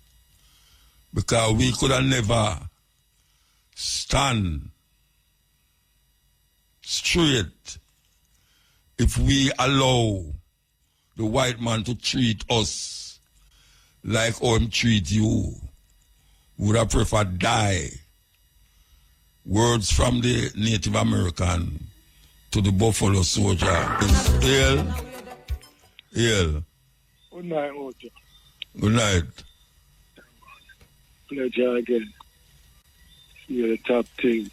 Because we could have never stand straight if we allow the white man to treat us like how him treat you. Would have preferred die. Words from the Native American to the buffalo soldier. Hail. Hail. Good night, Ocho. Good night. Pleasure again. See the top thing.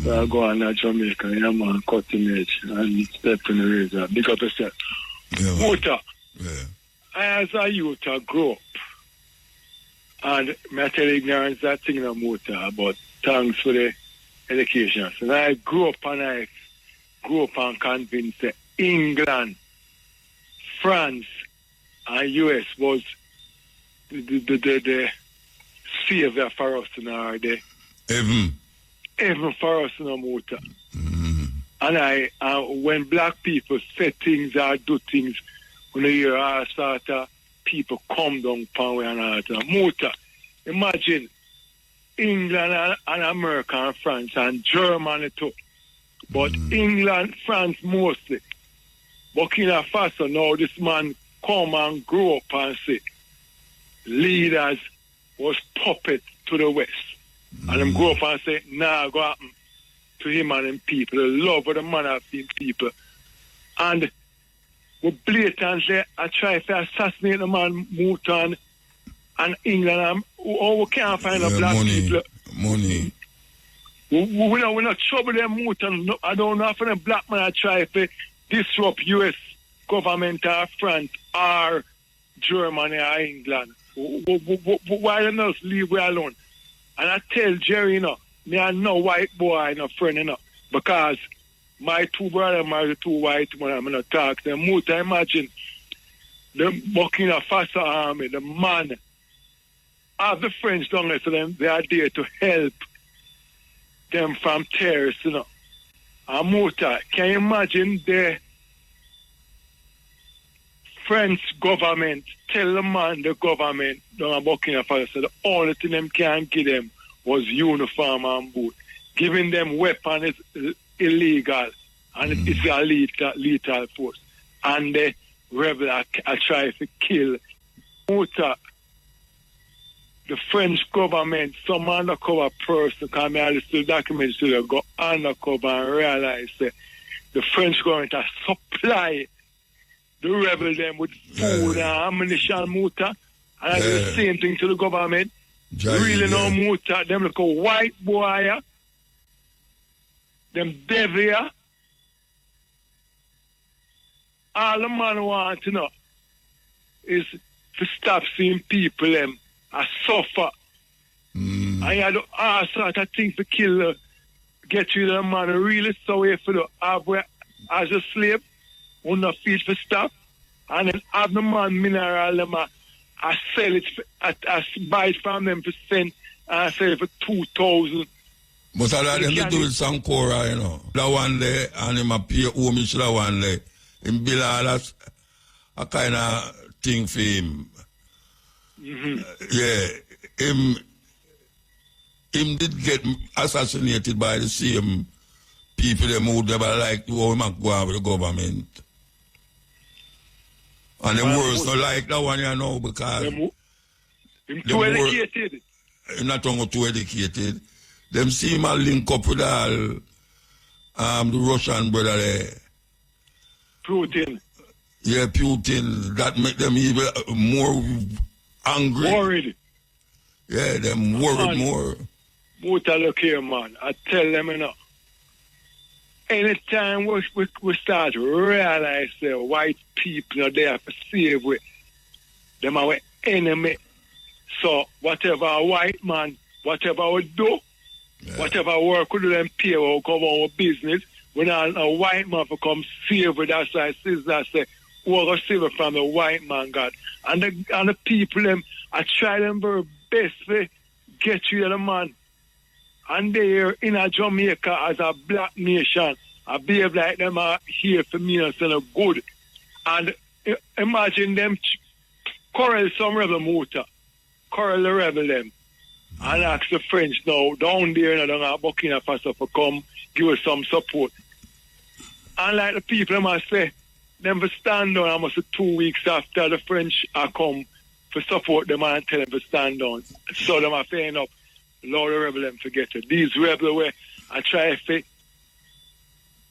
I go on to Jamaica, man, cutting edge and step in the razor. Big up yourself. Yeah, Motor. Yeah. As a youth, I grew up. And I tell ignorance that thing no motor, but thanks for the education. So I grew up and convinced that England, France, and US was the savior for us in our day. Even for us in a motor. And when black people say things or do things, when you hear our sort of people come down power and all that. Motor. Imagine England and America and France and Germany too. But England, France mostly. Burkina Faso now this man come and grow up and say leaders was puppet to the West. And them grow up and say, nah, go happen to him and them people, the love of the man of them people. And we blatantly I try to assassinate the man Mouton and England. We can't find a black people. Money. We're not trouble them Mouton. I don't know if them black man I try to disrupt US government or France or Germany or England. Why don't you just leave we alone? And I tell Jerry, me and no white boy, no friend, because my two brothers married two white men, I'm going to talk to them. Muta, imagine the Burkina Faso army, the man, have the French down there, so they are there to help them from terrorists, And Muta, can you imagine the French government tell the man, the government down in Burkina Faso, so the only thing them can give them was uniform and boot. Giving them weapons is illegal and it's a lethal force. And the rebel are trying to kill Muta. The French government, some undercover person, come here, the documents to go undercover and realize that the French government has supply the rebel them with food and ammunition, Muta. And I do the same thing to the government. Really no Muta. Them look a white boy. Them devil. All the man want to know is to stop seeing people them suffer. And you have all sort of things to kill, get rid of the man really sorry for the have as a slave, who not feel for stuff, and then have the man mineral them I sell it, I buy it from them for cent, and I sell it for 2,000. But I like them to do with Sankora, you know. That one there, and him appear homage that one there. Him build all that a kind of thing for him. Yeah, him did get assassinated by the same people them who never like to how him go on with the government. And the worst not like that one, you know, because him too educated. Not only too educated. Them see him link up with all the Russian brother there. Putin. Yeah, Putin. That make them even more angry. Worried. Yeah, them worried more. Muta, look here, man. I tell them, you know. Anytime we start to realize that white people are there to save with them our enemy. So whatever a white man, whatever we do, whatever work we do them pay or cover our business, when a white man for come save with us, I say, we're going to save it from the white man, God. And the people, them, I try them very best to get rid of the man. And they're in a Jamaica as a black nation. I behave like them are here for me and so good. And imagine them quarrel some rebel motor. Quarrel the rebel them. And ask the French now, down there and down at Burkina Faso for come give us some support. And like the people them I say, them for stand down almost 2 weeks after the French are come for support them and tell them to stand down. So them are fair enough. Lord the rebel them forget it. These rebels where I try to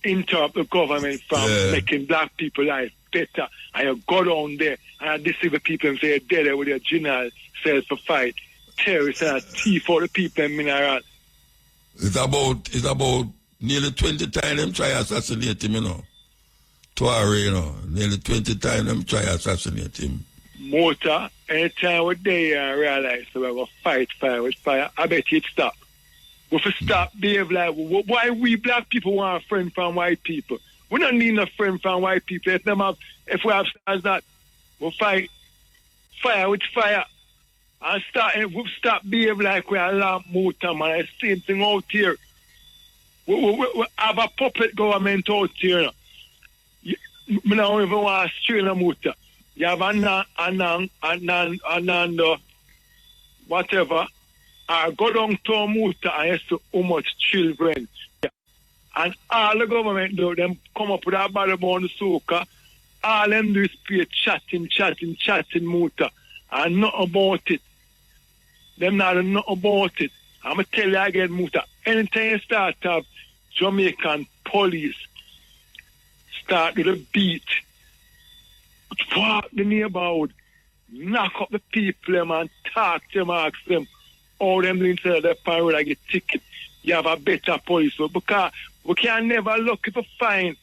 interrupt the government from making black people life better. And you go down there and I deceive the people and say they're dead with their general self for fight. Terrorists and thief for the people in mineral. It's about nearly 20 times them try assassinate him, you know. Tuare, you know. Nearly 20 times them try assassinate him. Motor, anytime we there realize that we're going to fight fire with fire, I bet it stop. We have to stop behave like, why we black people want a friend from white people? We don't need a friend from white people. If we have stars that, we'll fight fire with fire. And we stop behave like we're a lamp motor, man. It's the same thing out here. We have a puppet government out here. I don't even want to strain a motor. You have whatever. I go down to a motor and see how much children. And all the government do, them come up with a bad about the soca. All them do is play chatting motor. And not about it. Them not about it. I'm going to tell you again, motor. Anytime you start to have Jamaican police start with a beat, fuck the neighborhood, knock up the people them and talk to them, ask them, all them inside of the parade I get ticket. You have a better police. Because we can never look if we find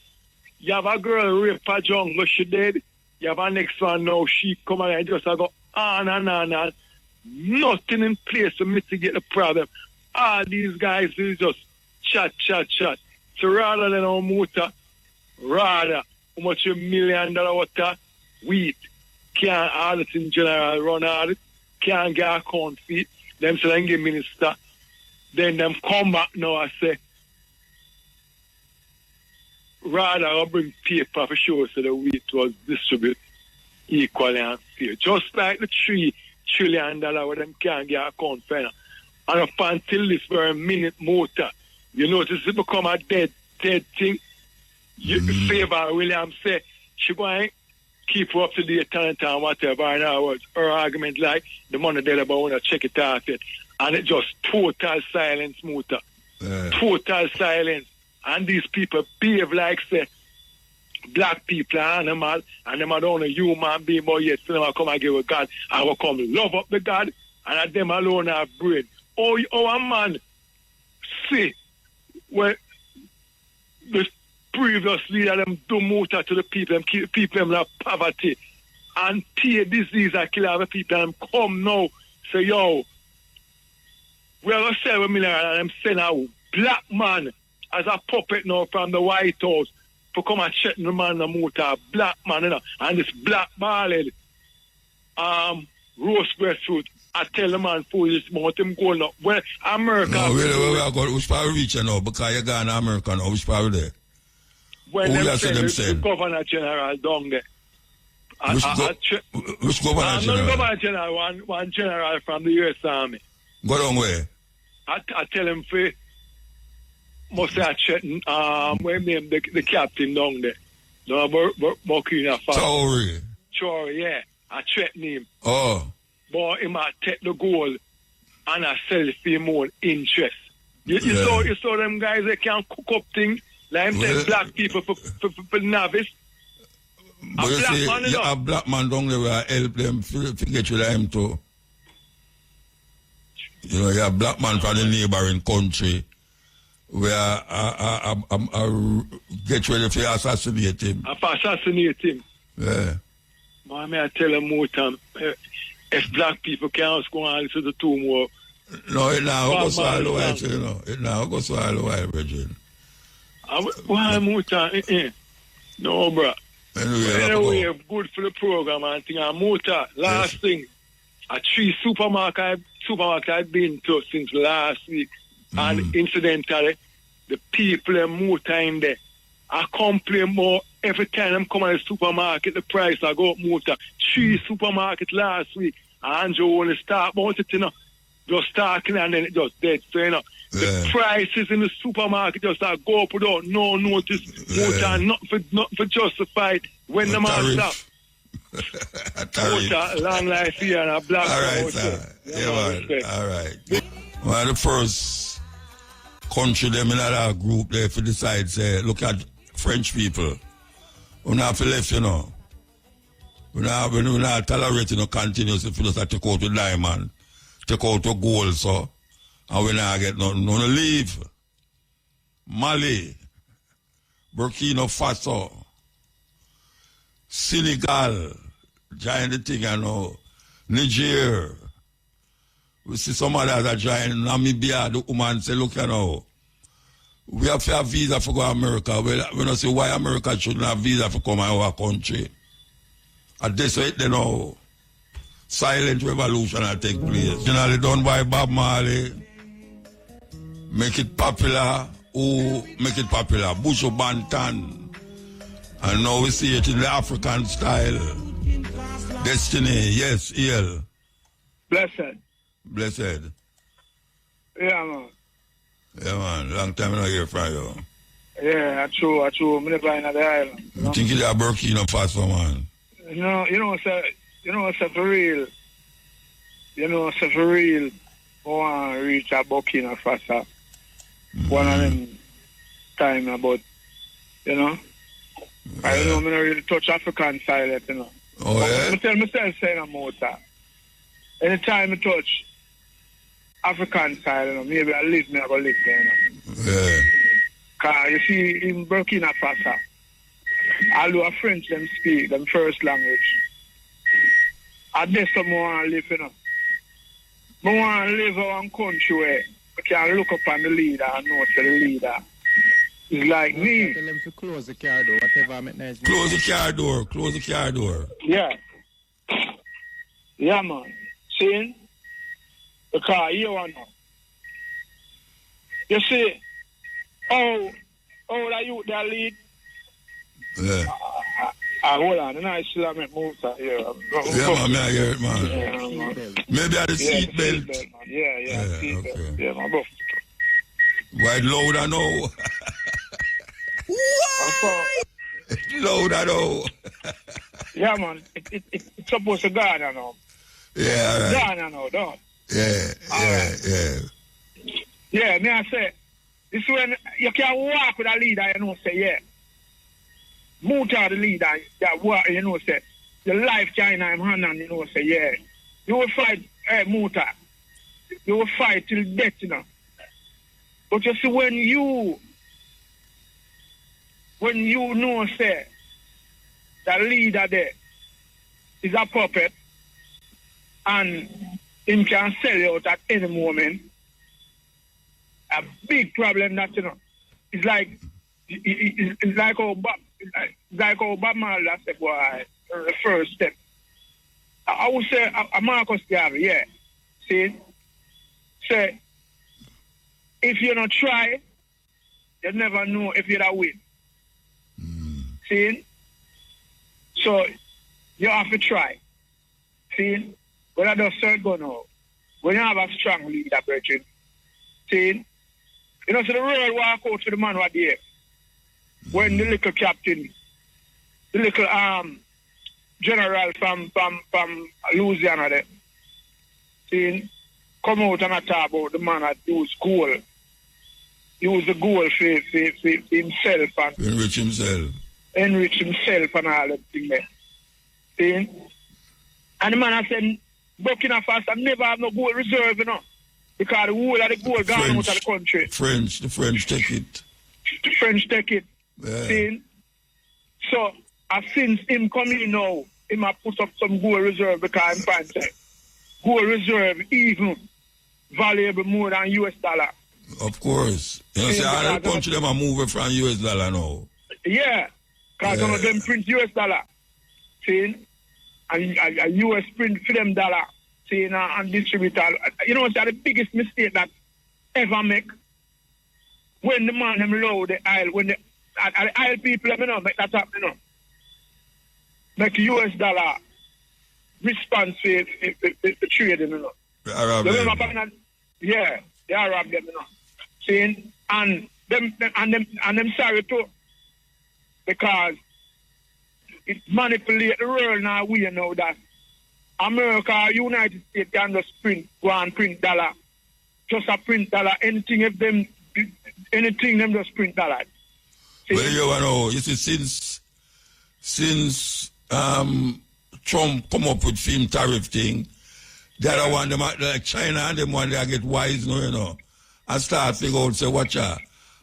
you have a girl rape a jungle, she dead. You have a next one now, she come and just go on and on and nothing in place to mitigate the problem. All these guys is just chat. So rather than our motor, rather how much $1 million water, wheat, can't all it in general run all it, can't get account fee, them say give minister, then them come back now and say, rather I'll bring paper for sure so the wheat was distributed equally and fair. Just like the $3 trillion where them can't get account for. And up until this very minute motor, you notice it become a dead thing. You favor William say she going keep her up to date and whatever, and words, her argument like the money dead about when I check it out it. And it just total silence motor. Total silence. And these people behave like say black people are animal and them are not a human being, but yet them come and give a God. I will come love up the God and at them alone have bread. Oh, a man say where the previous leader them do Muta to the people, them keep people them in poverty, and tear disease and kill other people, and come now say, yo, we are going to $7 million and them send a black man as a puppet now from the White House to come and check the man the Muta, black man, you know, and this black ballad, roast breastfruit. I tell the man for this month him going up. Well, America. No, really, we are going. Which part reach now? Because you're going to America now. Which part there? When them the Governor General down there. Which Governor General? Not Governor General. One general from the U.S. Army. Go down where? I tell him for. Must say I check. When name the captain down there. No, Burkina Faso. Sorry, yeah. I check him. Oh. But he might take the gold and I sell it for more interest. You saw them guys that can cook up things like them say black people for novice. But you see, a black man down there will help them to get you them too. You know, you're a black man from the neighboring country where get ready to assassinate him. Assassinate him. Yeah. Man, I tell him more time. If black people can't go on listen to two more. No, it now goes all the way, you know. It now goes all the way, Bridget. Why more time? No, bro. Anyway, good for the program and thing. And more time. Last thing, a 3 supermarket I've been to since last week. And incidentally, the people in more time there, I complain more every time I'm coming to the supermarket, the price I go up more. 3 supermarkets last week, and Andrew only start about it, you know, just talking and then it just dead. So, you know, the prices in the supermarket just go up without no notice, not for justified when the man stop. Long life here and a black. All right, sir. All right. Well, the first country them in that group there for decide say, look at French people. We not have to left, you know. We not tolerate, you know, continuous if you just take out the diamond, take out the gold, so, and we not get nothing. We leave. Mali, Burkina Faso, Senegal, join the thing, you know, Niger. We see some others that join Namibia, the woman say, look, you know, we have to have visa for go to America. We don't see why America shouldn't have visa for come to our country. At this rate, you know, silent revolution will take place. Generally done by Bob Marley. Make it popular. Who make it popular? Buju Banton. And now we see it in the African style. Destiny, yes, EL. Blessed. Yeah, man. Yeah, man. Long time I don't hear from you. Yeah, true. I'm never in the island. You think it's a Burkina Faso, man? For real. For real. I want to reach a Burkina Faso. One of them time about, you know. I don't know, I don't really touch African side yet, you know. Oh, yeah? I tell myself saying I'm out there. Anytime I touch African side, you know, maybe I live there, you know. Yeah. Because you see, in Burkina Faso, although French them speak, them first language, I just don't want to live, you know. I want to live in one country where I can look up on the leader and know the leader is like me. Tell them to close the car door, whatever I meant nice. Close the car door. Yeah. Yeah, man. See? Because you want to know. You see, that youth that lead. Yeah. Hold on, I still make moves out here. Yeah, man, I hear it, man. Yeah, maybe at the seat belt. Yeah, seat belt. Okay. Yeah, man, bro. Wide loud, I know. Loud, I know. Yeah, man, it's supposed to go on, I know. Yeah, all right. Go on, I know, don't. Yeah. Yeah, me I say, this is when you can walk with a leader, you know, say, yeah. Muta the leader, that walk, you know, say, your life can in him hand and, you know, say, yeah. You will fight, Muta, you will fight till death, you know. But you see, when you know, say, the leader there is a puppet and him can sell you out at any moment, a big problem that, you know, it's like how Bob Marley said, boy, the first step. I would say, Marcus Garvey, yeah. See, say, if you don't try, you never know if you're win. See? So, you have to try. See? When I do start going now, when you have a strong leader, brethren, see? You know, so the world walk out to the man what there. When the little captain, the little general from Louisiana there, see, come out and talk about the man that use gold. Use the gold for himself and enrich himself. Enrich himself and all that thing there. See? And the man has said, Burkina Faso never have no gold reserve, you know. Because the whole of the gold gone out of the country. The French take it. The French take it. Yeah. See? So, since him coming now, him have put up some gold reserve because I'm trying to say, gold reserve even valuable more than US dollar. Of course. You know, see, all the country them are moving from US dollar now. Yeah. Because some of them print US dollar. See? And a US print for them dollar. See, and distribute all. You know, it's the biggest mistake that ever make. When the man them load the aisle, when the aisle people, you know, make that happen, you know. Make US dollar response for trading, you know. The Arab them. Yeah, the Arab them, you know. See, and them sorry too. Because it manipulate the world now, we know that America, United States can just go and print dollar. Just a print dollar. Anything them just print dollar. See? Well, you know, you see, since Trump come up with film tariff thing, the other one, them like China and them one, they get wise now, you know. And start figure out, say, watch out.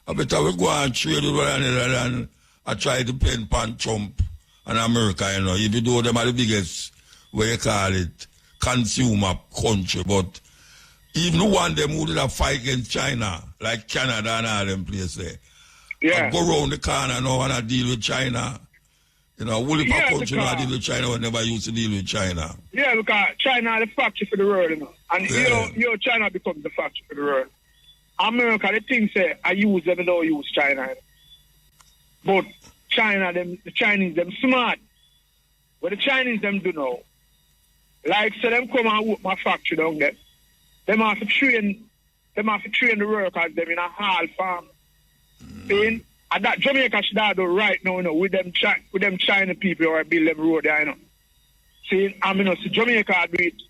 I better we go and trade with one another and I try to depend upon Trump and America, you know. Even though them are the biggest, what you call it, consumer country, but even one of them who did a fight against China, like Canada and all them places there, yeah. Go around the corner now and I deal with China. You know, whole heap of country now deal with China when never used to deal with China. Yeah, because China is the factory for the world, you know. And you know, China becomes the factory for the world. America, the thing say, I use them, they don't use China. You know? But China, the Chinese, them smart. What the Chinese, them do now, like, so them come and work my factory down there. Them have to train the workers, them in a hall farm. And that Jamaica should have do right now, you know, with them China people who are build them road there, you know. See, I mean, so Jamaica do it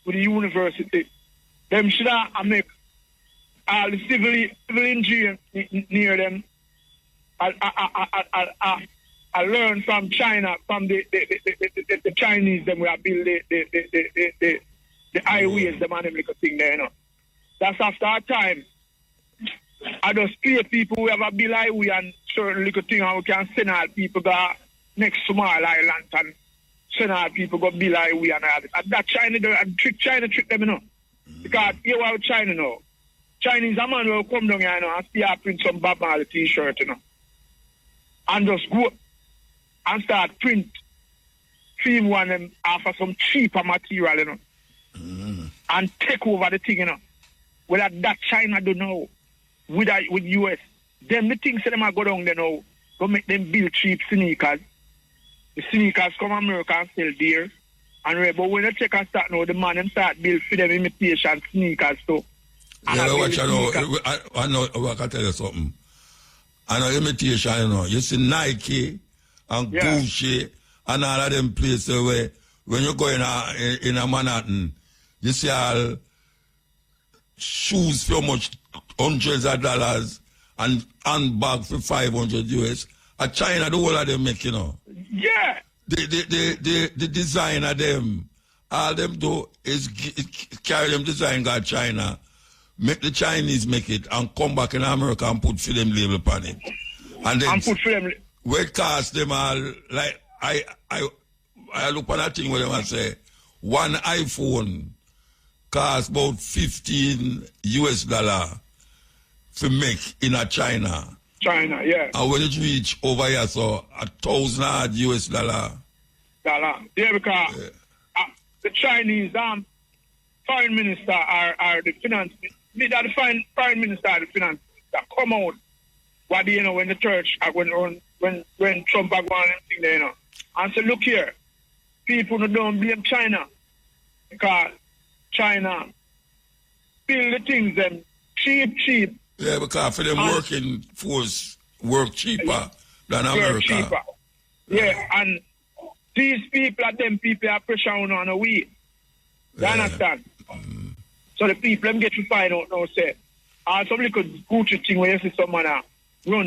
with the university. Them should have make all the civil engineers near them. I learned from China, from the Chinese, them we have built the highways, them and them little thing there, you know. That's after a time. I just pay people who have a bill highway and certain little thing, and we can send our people go next small island and send our people go bill highway and all that. And that China, China trick them, you know. Because here we have China now. Chinese, a man will come down here, you know, and start print some Bob Marley t-shirt, you know. And just go and start print film one them after some cheaper material, you know. And take over the thing, you know. Whether that China don't know. With US, them the things that them are go down there now, go make them build cheap sneakers. The sneakers come America and sell dear. And but when you check and start now, the man them start build for them imitation sneakers too. Yeah, watch I know I can tell you something. I know imitation, you know. You see Nike and Gucci and all of them places where when you go in a Manhattan, you see all shoes for much hundreds of dollars and handbag for 500 US. At China, the whole of them make, you know. Yeah. The design of them all them do is carry them design got China, make the Chinese make it, and come back in America and put film label upon it. And then put film. Where it cost them all, like, I look at that thing where they say, one iPhone cost about $15 to make in a China. China, yeah. And when it reach over here, so $1,000 dollar. Yeah, because the Chinese foreign minister are the finance. The foreign minister are the finance that come out. What do you know when the church when Trump are going and thing there, you know, and say, look here, people don't blame China because China build the things them cheap. Yeah, because for them working force work cheaper than America. Cheaper. Yeah, and these people are pressure on a week. You understand? So the people them get to find out now say, some little Gucci thing where you see someone run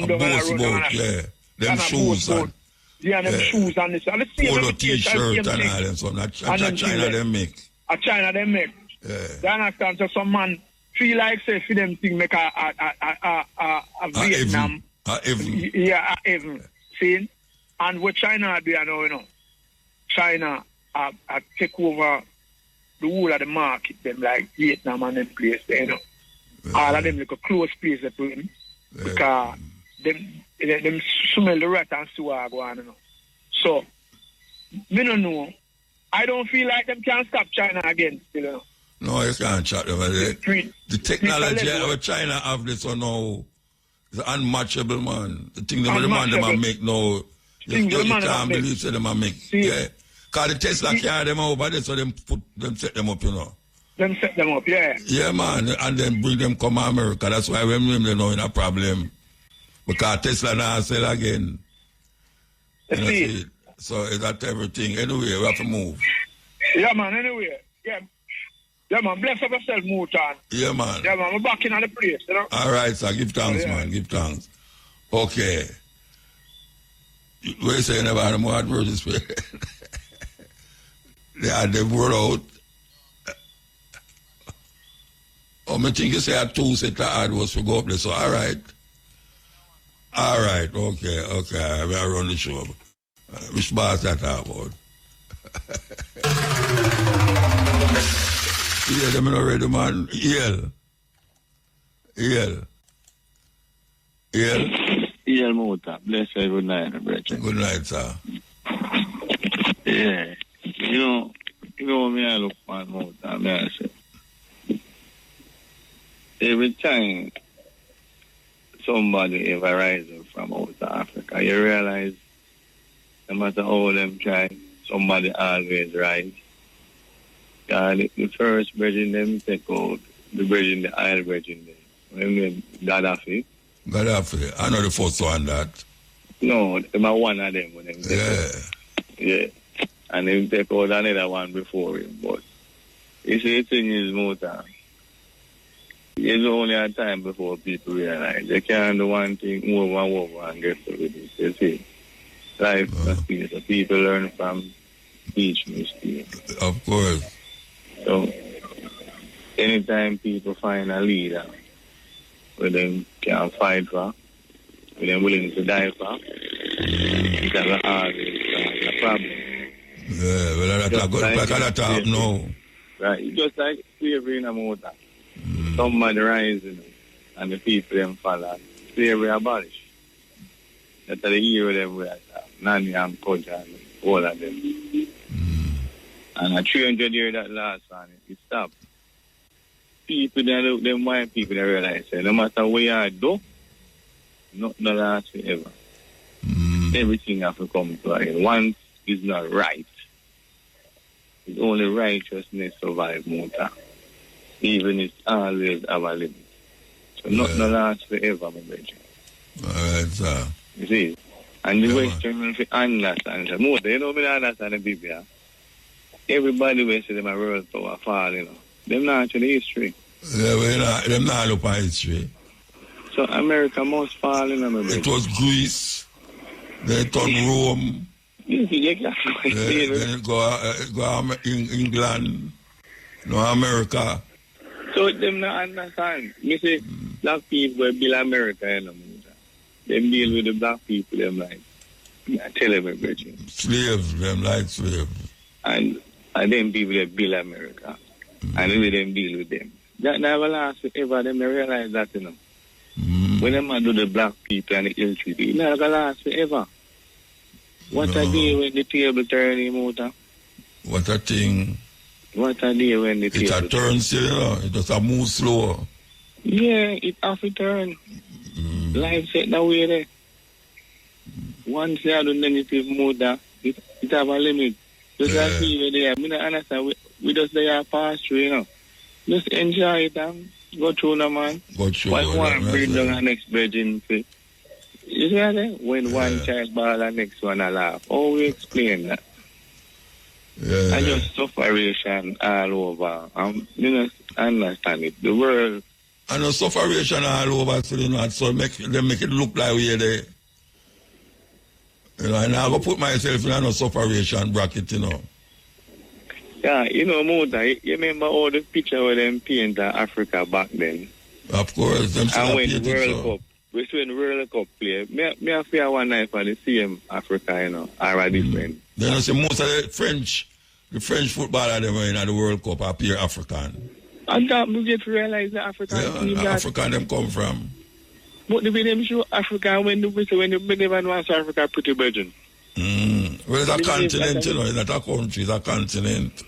down and run down. Yeah, them shoes and them shoes and this. And the polo t-shirt and all them so that China them make. A China them make. Yeah. You understand? So some man feel like say for them thing make a Vietnam. Yeah, even. See? And what China do, you know, China take over the whole of the market, them like Vietnam and them place there, you know. All of them like a close place to him. Because them smell the rat and see what go on, you know. So, me don't know. I don't feel like them can stop China again, still, you know. No, you can't chat them. The technology of China have this or no, it's unmatchable, man. The thing them man make now, you can't believe say them make. Yeah. Because the Tesla carry them over there, so them set them up, you know. Them set them up, yeah. Yeah, man, and then bring them come to America. That's why when they know in a problem. Because Tesla now sell again. You see? So is that everything? Anyway, we have to move. Yeah, man, anyway. Yeah, man, bless up yourself, Mutan. Yeah, man. Yeah, man, we're back in on the place, you know. All right, sir. Give thanks, man. Give thanks. Okay. What are you saying about them hard verses? They had them word out. I think you say I 2 set of hard was to go up there, so all right. All right, okay. I will run the show. Which boss that about? Yeah, them not ready, man. EL Motor. Bless you, good night, brother. Good night, sir. Yeah. You know me, I look for Motor, me I say. Every time somebody ever rises from out of Africa, you realize no matter how them try, somebody always rise. The first bridging them take out, the bridging, the oil bridging them. When Gaddafi. I know the first one that. No, them are one of them when them take out. Yeah. And they take out another one before him. But you see, the thing is, Motor, it's only a time before people realize they can't do one thing over and get to it. You see, life mistakes. So people learn from each mistake. Of course. So, anytime people find a leader where they can fight for, where they're willing to die for, it's never always a problem. Yeah, well, that's a no. Right, just like slavery in a motor. Somebody rising and the people them follow. Slavery abolished. That's the hero them with Nani and Koja and all of them. And a 300 years that last one, it stopped. People that them white people that realize that no matter where you do, nothing lasts forever. Everything has to come to an end. Once is not right. It's only righteousness survive Motor. Even it's always our limit. So nothing lasts forever, my brother. Alright, sir. You see? And the Western will understand. Motor, you know me not understand the Bible. Everybody will say them a world power fall, you know. Them not to the history. Yeah, well, them not look at history. So America must fall, you know, my brother. It was Greece. They turned Rome. You can't then go England, no America. So them not understand. Me say black people build America, you know. Them deal with the black people, them like I tell them everything. Slaves, them like slaves. And them people that build America. And we them deal with them. That never lasts forever, them realize that, you know. When them do the black people and the ill treat, it never lasts forever. What a day when the table turns, motor. What a thing. What a day when the table turns, you know. It just a move slow. Yeah, it have to turn. Life set that way there. Once you do negative motor, it have a limit. Just like people there, I don't understand. We just there pass through, you know. Just enjoy it and go through, no man. Go through. Why one bring down the next virgin? You see that? When one child ball, the next one a laugh. How we explain that? Yeah. I just sufferation all over. You know, understand it. The world. I know sufferation all over, so you know, so they make it look like we're there. You know, and I go put myself in a sufferation bracket, you know. Yeah, you know, Mota, you remember all the picture where them paint Africa back then? Of course, them and when the World Cup, we when the World Cup play, me I fear one night for the same Africa, you know, are different. Then I say most of the French footballers them in the World Cup appear African. And that we get to realize the African team that African them come from. But the way them show Africa when they never know Africa pretty virgin. Well, it's a continent, you know, it's not a country, it's a continent.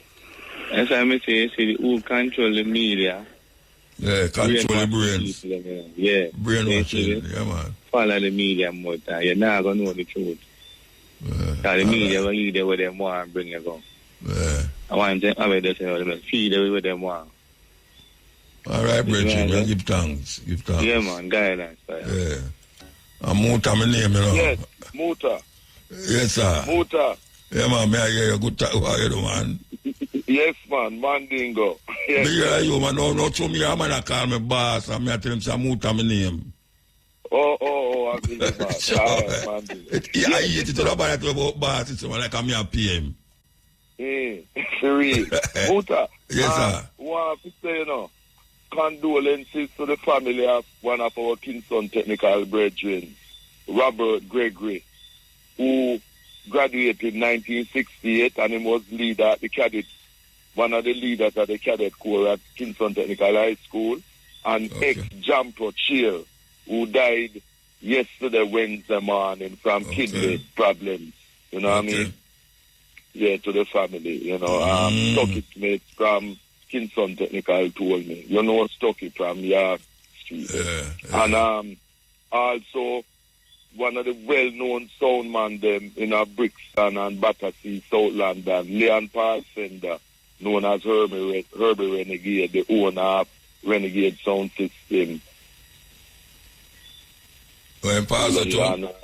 As I say, who control the media. Yeah, control the brains. Yeah. Brainwashing, yeah, man. Follow the media more time. You're not going to know the truth. The media will lead them where they want and bring you go. Yeah. I want them to say, feed them where they want. All right, Bridget, yeah, give thanks. Yeah, man, guidance. Yeah. Muta, my name, you know. Yes, Muta. Yes, sir. Muta. Yeah, man, may I hear you good time? How are you, man? Yes, man, Mandingo. Yes. Me hear you, man. No, to me, I'm going to call me boss, and I tell him, say, Muta, my name. Oh, I believe that. Sure. I hate it about boss. It's like I'm a PM. For real. Muta. Yes, sir. Want to say, you know, condolences to the family of one of our Kingston technical brethren, Robert Gregory, who graduated in 1968 and he was leader at the cadet, one of the leaders at the cadet corps at Kingston Technical High School, and ex-jumper Cheer, who died yesterday, Wednesday morning from kidney problems. You know what I mean? Yeah, to the family, you know. Stucky Smith from Kingston Technical told me. You know Stucky from York Street. And also one of the well-known soundman them in Brixton and Battersea, South London, Leon Parsender, known as Herbie Renegade, the owner of Renegade Sound System. When Parsender?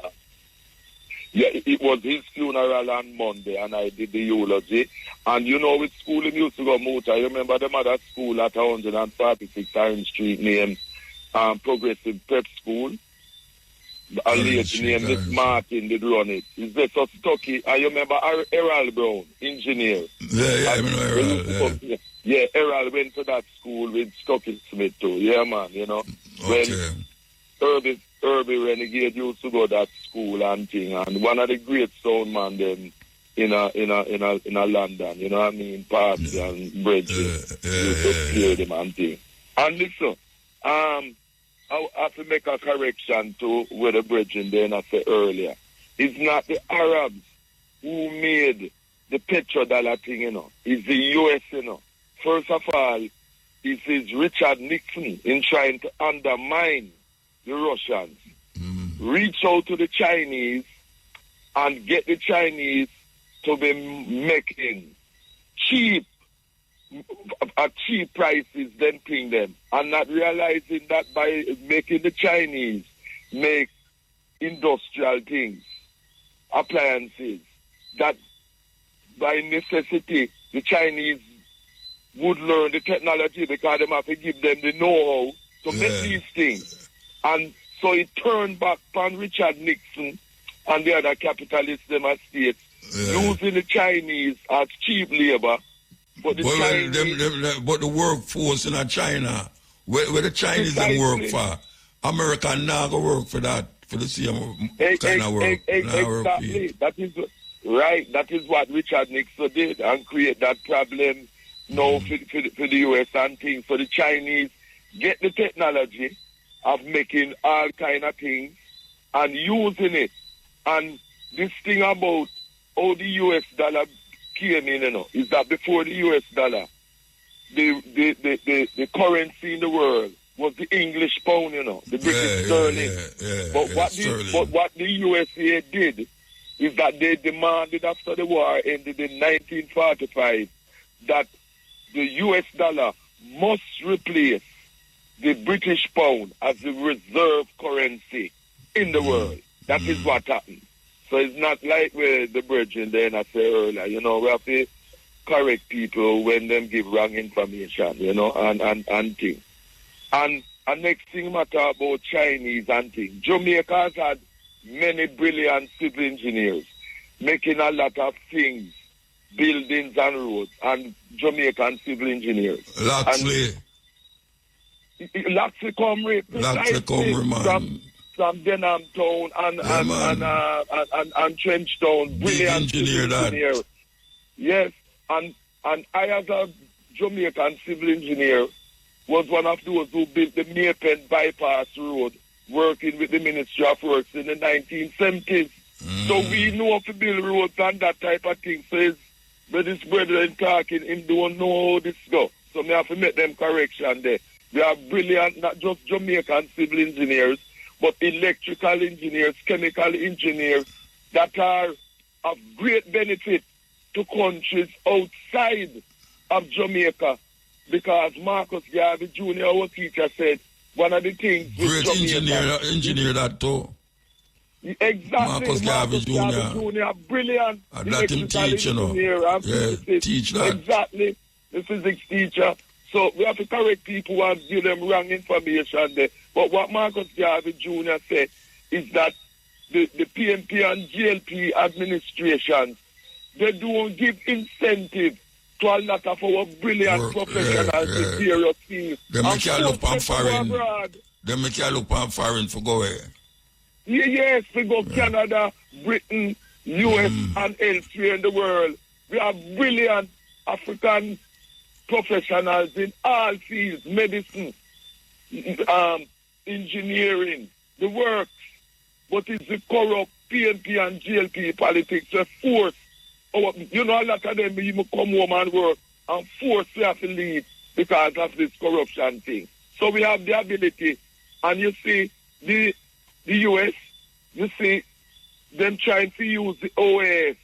Yeah, it was his funeral on Monday, and I did the eulogy. And you know, with school in used to go Muta, I remember them at that school at 146 Orange Street named Progressive Prep School. A lady named Miss Martin did run it. Is that so Stucky? I remember Errol Brown, engineer. Yeah, I know Errol. Yeah, Errol went to that school with Stucky Smith too. Yeah, man, you know. Okay. When Herbie Renegade used to go to that school and thing, and one of the great sound man them in London, you know what I mean, Party and Bridget used to play them and thing. And listen, I have to make a correction to what the Bridget then I said earlier. It's not the Arabs who made the petrodollar thing, you know. It's the US, you know. First of all, it is Richard Nixon in trying to undermine the Russians. Reach out to the Chinese and get the Chinese to be making cheap prices, then paying them, and not realizing that by making the Chinese make industrial things, appliances, that by necessity the Chinese would learn the technology because they have to give them the know-how to make these things. And so it turned back on Richard Nixon and the other capitalists, them states, using the Chinese as cheap labor. But the Chinese... but the workforce in China, where the Chinese them work for, America now go work for that, for the same kind of work. Exactly. That is right. That is what Richard Nixon did and create that problem now for the US and things. So the Chinese get the technology of making all kind of things and using it. And this thing about how the US dollar came in, is that before the US dollar, the currency in the world was the English pound, the British sterling. But what the USA did is that they demanded after the war ended in 1945 that the US dollar must replace the British pound as the reserve currency in the world. That is what happened. So it's not like with the brethren then I said earlier, we have to correct people when them give wrong information, and things. And next thing matter about Chinese and things. Jamaica has had many brilliant civil engineers making a lot of things, buildings and roads, and Jamaican civil engineers. Loxley Comrie, man. From Denham Town and Trench Town, brilliant engineer. Yes, and I as a Jamaican civil engineer was one of those who built the Maypen Bypass Road, working with the Ministry of Works in the 1970s. So we know how to build roads and that type of thing. So this brethren talking, him don't know how this go. So we have to make them correction there. We have brilliant, not just Jamaican civil engineers, but electrical engineers, chemical engineers that are of great benefit to countries outside of Jamaica. Because Marcus Garvey Jr., our teacher, said one of the things... Great engineer that too. Exactly. Marcus Garvey Jr., brilliant electrical engineer. Teach that. Exactly. The physics teacher. So we have to correct people and give them wrong information there. But what Marcus Garvey Jr. said is that the PMP and GLP administrations, they don't give incentive to a lot of our brilliant professionals in various fields. They make you look on foreign. They make you look on foreign for go away. Yes, we go Canada, Britain, US, and elsewhere in the world. We have brilliant African professionals in all fields, medicine, engineering, the works. But it's the corrupt PNP and GLP politics that force a lot of them even come home and work and force we have to leave because of this corruption thing. So we have the ability, and you see the US, you see them trying to use the OAS,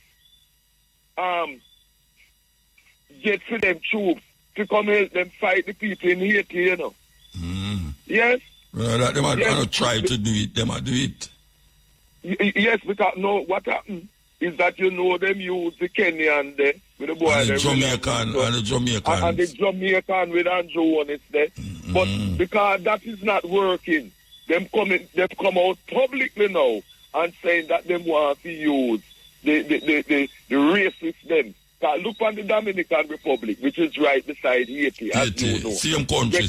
get for them troops to come help them fight the people in Haiti, Yes? Well, they might try to do it, they might do it. Yes, because what happened is that them use the Kenyan there with the boy and the Jamaican and the Jamaican with Andrew Onis there. But because that is not working, they've come out publicly now and saying that they want to use the racist them. Look on the Dominican Republic, which is right beside Haiti, as you know. Same country.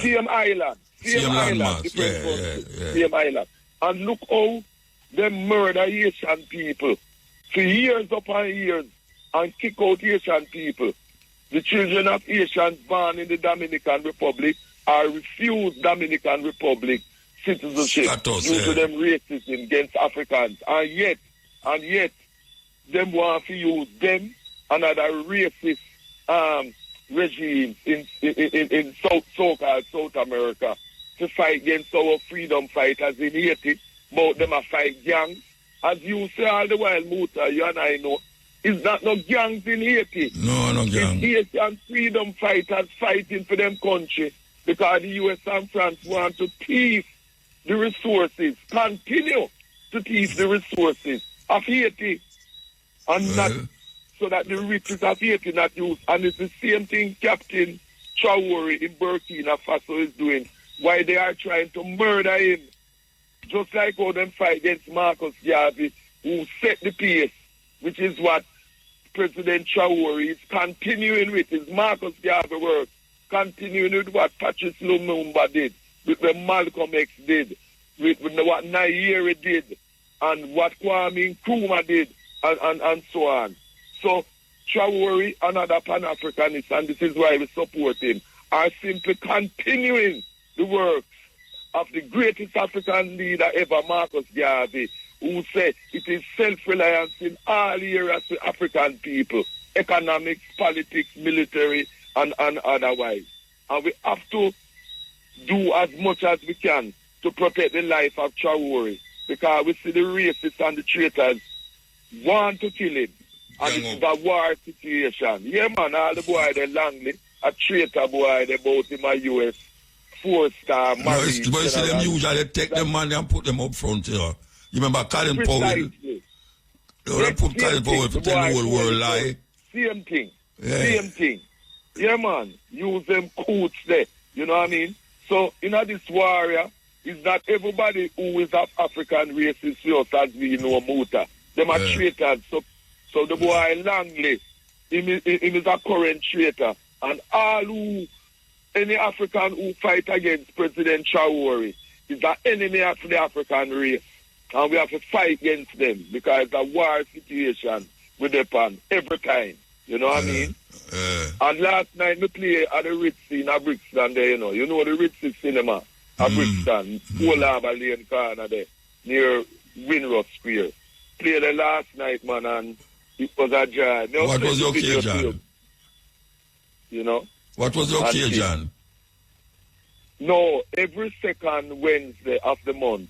Same island. Same island. Same island. And look how they murder Haitian people for years upon years and kick out Haitian people. The children of Haitians born in the Dominican Republic are refused Dominican Republic citizenship due to them racism against Africans. And yet, them want to use them and other racist regimes in so-called South America to fight against our freedom fighters in Haiti. But them are fight gangs. As you say all the while, Muta, you and I know, it's not no gangs in Haiti. No gangs. It's Haitian freedom fighters fighting for them country because the US and France want to thief the resources, continue to thief the resources of Haiti, and not so that the riches of Haiti not used. And it's the same thing Captain Traore in Burkina Faso is doing. Why they are trying to murder him just like how them fight against Marcus Garvey, who set the pace, which is what President Traore is continuing with, his Marcus Garvey work, continuing with what Patrice Lumumba did, with what Malcolm X did, with what Nyerere did, and what Kwame Nkrumah did, and so on. So Traore and other Pan-Africanists, and this is why we support him, are simply continuing the works of the greatest African leader ever, Marcus Garvey, who said it is self-reliance in all areas for African people, economics, politics, military, and otherwise. And we have to do as much as we can to protect the life of Traore, because we see the racists and the traitors want to kill him. And it is a war situation. Yeah, man, all the boy, they Langley, a traitor boy, they both in my U.S. 4-star Marine. But you see them usually take them money and put them up front here. You remember Colin Powell? They put Colin Powell to tell the whole world lie. Same thing. Yeah. Same thing. Yeah, man. Use them coats there. You know what I mean? So, this warrior, is that everybody who is of African race is just as we know Muta. Them are traitors. So the boy Langley, he is a current traitor. And any African who fight against President Traore is an enemy of the African race. And we have to fight against them because it's a war situation with them every time. You know what I mean? And last night we played at the Ritz in Brixton there, you know the Ritz Cinema at Brixton, Old Harbour Lane corner there, near Winroth Square. Played there last night, man, and it was a joy. What was the occasion? You know? What was the occasion? No, every second Wednesday of the month,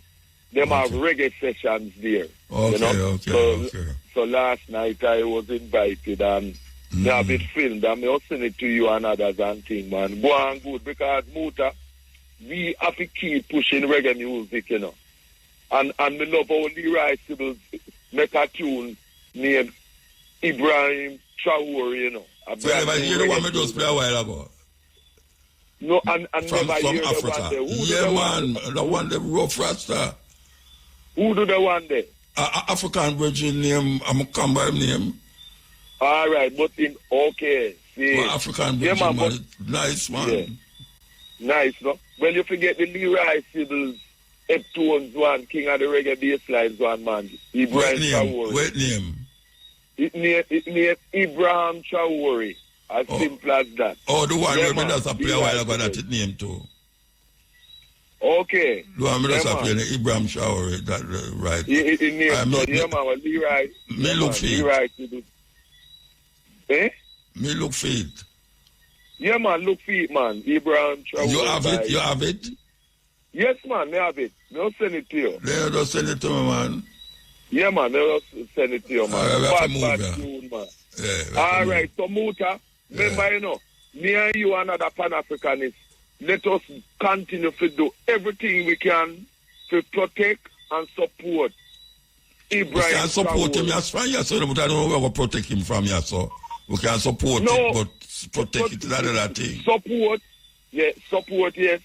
them have reggae sessions there. Okay. So last night I was invited and they have it filmed and I'll send it to you and others and thing, man. Go on good because Muta, we have to keep pushing reggae music, And we love how Leroy Sibbles make a tune named Ibrahim Traore, So you the one we just play a while ago? No, and from never hear Africa. The one there. Yeah, man, the one, the rough rasta. Who do the one there? African virgin name, I'm come by name. All right, but okay. See, well, African virgin, man, nice, man. Yeah. Nice, no? Well, you forget the Leroy Sibbles, Eptone's one, King of the Reggae Basslines one, man. Ibrahim Traore. What name? It named Ibrahim Traore. As simple as that. Oh, the one where just a play a while ago that it named too. Okay. The one where just a play Ibrahim Traore, that right. It named man, Leroy. Me look fit. Me look fit. Yeah, man, look fit, man. Ibrahim Traore. You have it? You have it? Yes, man, I have it. I'll send it to you. They'll just send it to me, man. Yeah, man, I'll send it to you, man. All right, man. All right, so Muta, remember, me and you and other Pan-Africanists, let us continue to do everything we can to protect and support Ibrahim. We can support him, yes, fine, yes, but I don't know where we protect him from, yes, so we can support it, but protect it is another thing. Support, yes,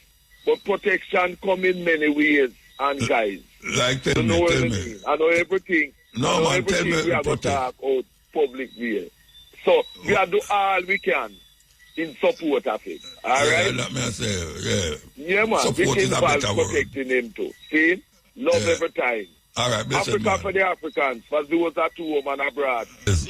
but protection come in many ways, and guys. Like, tell me. I know everything. No, man, tell me we have to talk out public way. So, we have to do all we can in support of it. All right? Let me say, yeah, man. Support is a better word. Protecting him too. See? Love every time. All right, Africa man. for the Africans. For those that to home and abroad. Yes,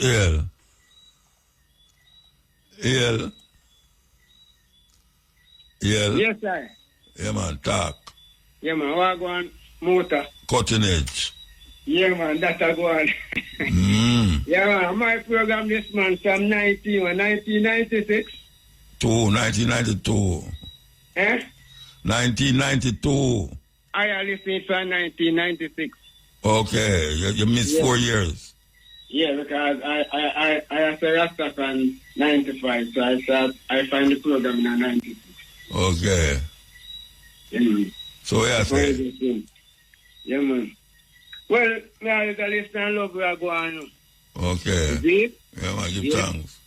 Yes, sir. Yeah, man, talk. Yeah, man, what go on? Motor. Cutting edge. Yeah, man, that's a go on. Yeah, man, my program this month from 1996. 1992. 1992. I listened from 1996. Okay, you missed 4 years. Yeah, because I have a Rasta from 95, so I find the program in 96. Okay. Yeah, man. So, yeah, yeah, man. Well, me I just listen and love where I go on. Okay. See? Yeah, man, give thanks.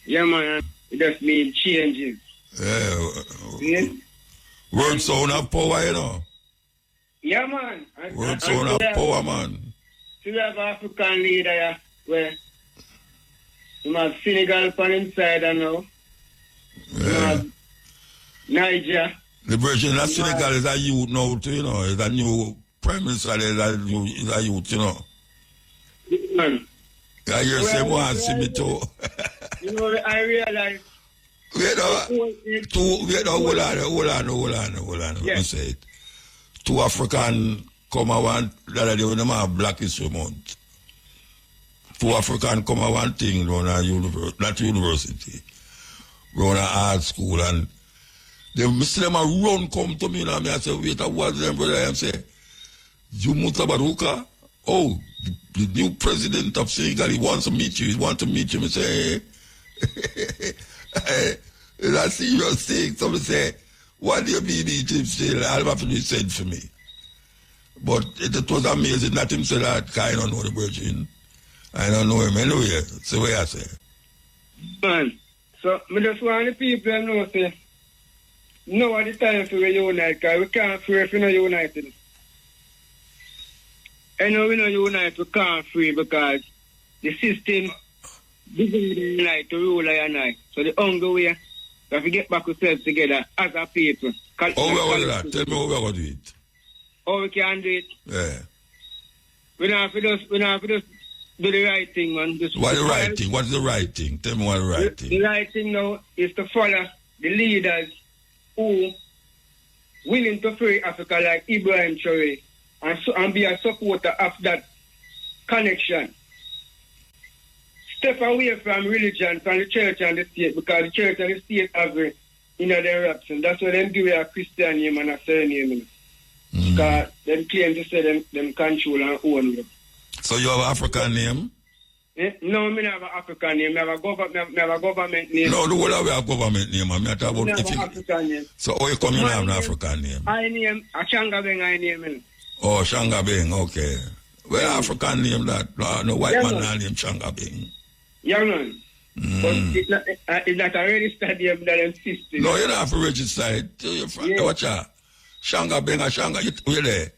Yeah, man. It just means changes. Yeah. See? Word sound have power, Yeah, man. World zone of power, man. So we have African leader here, where you have Senegal on inside and now. Yeah. You have Niger. The version of Senegal is a youth now, too, you know. It's a new prime minister, is a youth, you know. Man. I hear say one see me too. You know, I realize. Hold on. Let me say it. 2 African come a one that they don't have Black History Month. 2 African come a one thing run a university, run a art school, and they see them a run come to me and I say, wait, what's them brother? I say, you Mutabaruka? Oh, the new president of Senegal, he wants to meet you. I say, hey, it's a serious thing. Somebody say, what do you mean meet him still? I'll have to be said for me. But it was amazing that him say that, because I don't know the virgin. I don't know him anyway. That's the way I say. Man, so I just want the people to know, say, now at the time for we unite, because we can't free if we not united. I know we not unite, we can't free because the system doesn't unite to rule and I. So the only way, we have to get back ourselves together as a people. How we going to do that? Tell me how we going to do it. How we can do it? Yeah. We don't have to just do the right thing, man. What the right thing? What's the right thing? Tell me what the right thing. The right thing now is to follow the leaders who willing to free Africa like Ibrahim Traoré and be a supporter of that connection. Step away from religion, from the church and the state, because the church and the state have in their eruption. That's why them give a Christian name and a surname. Because them claim to say them control and own them. So you have an African name? No, I don't have an African name. I have a government name. No, the whole of a government name. I'm not talking about African name. So how you come you have an African name? I name a Changabeng I name. Oh, Changabeng, okay. Well, African name that no white man name Changabeng. Yeah, man. But it's not a registered name that exists. No, you don't have to register it. Watch out. Changabeng or Changa, you there?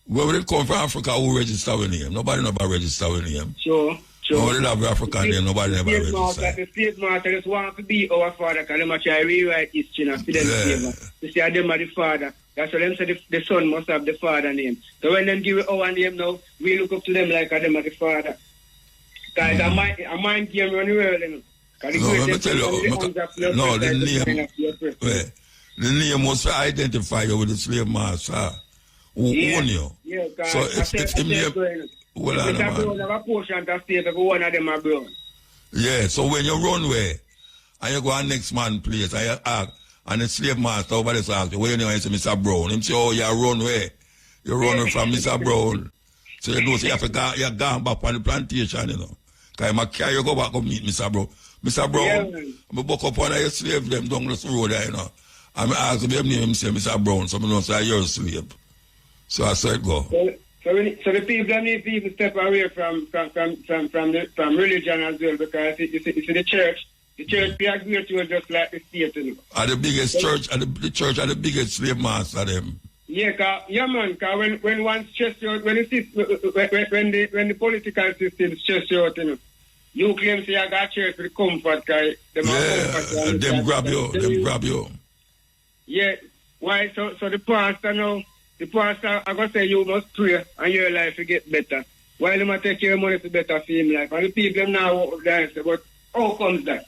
Where would it come from Africa who register with name? Nobody never register with name. Sure. Nobody have African name, nobody never register. The state master just want to be our father because they try to rewrite history and for them favor. They say them are the father. That's why them say the son must have the father name. So when them give it our name now, we look up to them like them are the father. Because a mind game run the world, you know. No, let me tell you. No, the name must identify you with the slave master who own you. Yeah, so if him name... Well, yeah, so when you run away and you go on next man place and you ask, and the slave master over there asks you, where you know, you say Mr. Brown. Him say, oh, you run away. You run away from Mr. Brown. So you know, so you gone back on the plantation, you know. Because I carry you go back and meet Mr. Brown. Mr. Brown, I'm buck up on your slave them down the road there, you know. And I ask him name, him say Mr. Brown, so I know say you're a slave. So I said go. So the people need people step away from religion as well, because it's the church. The church be agreed to just like the state, you know. Are the biggest church, the church are the biggest slave master them. Yeah, man. Cause when one stress out, when the political system stress you out, you know, you claim say I got church for the comfort, cause them grab you. Yeah. Why? So the pastor now. The pastor, I'm going to say you must pray and your life will get better. While you must take your money to better for him life. And the people now dance, but how comes that?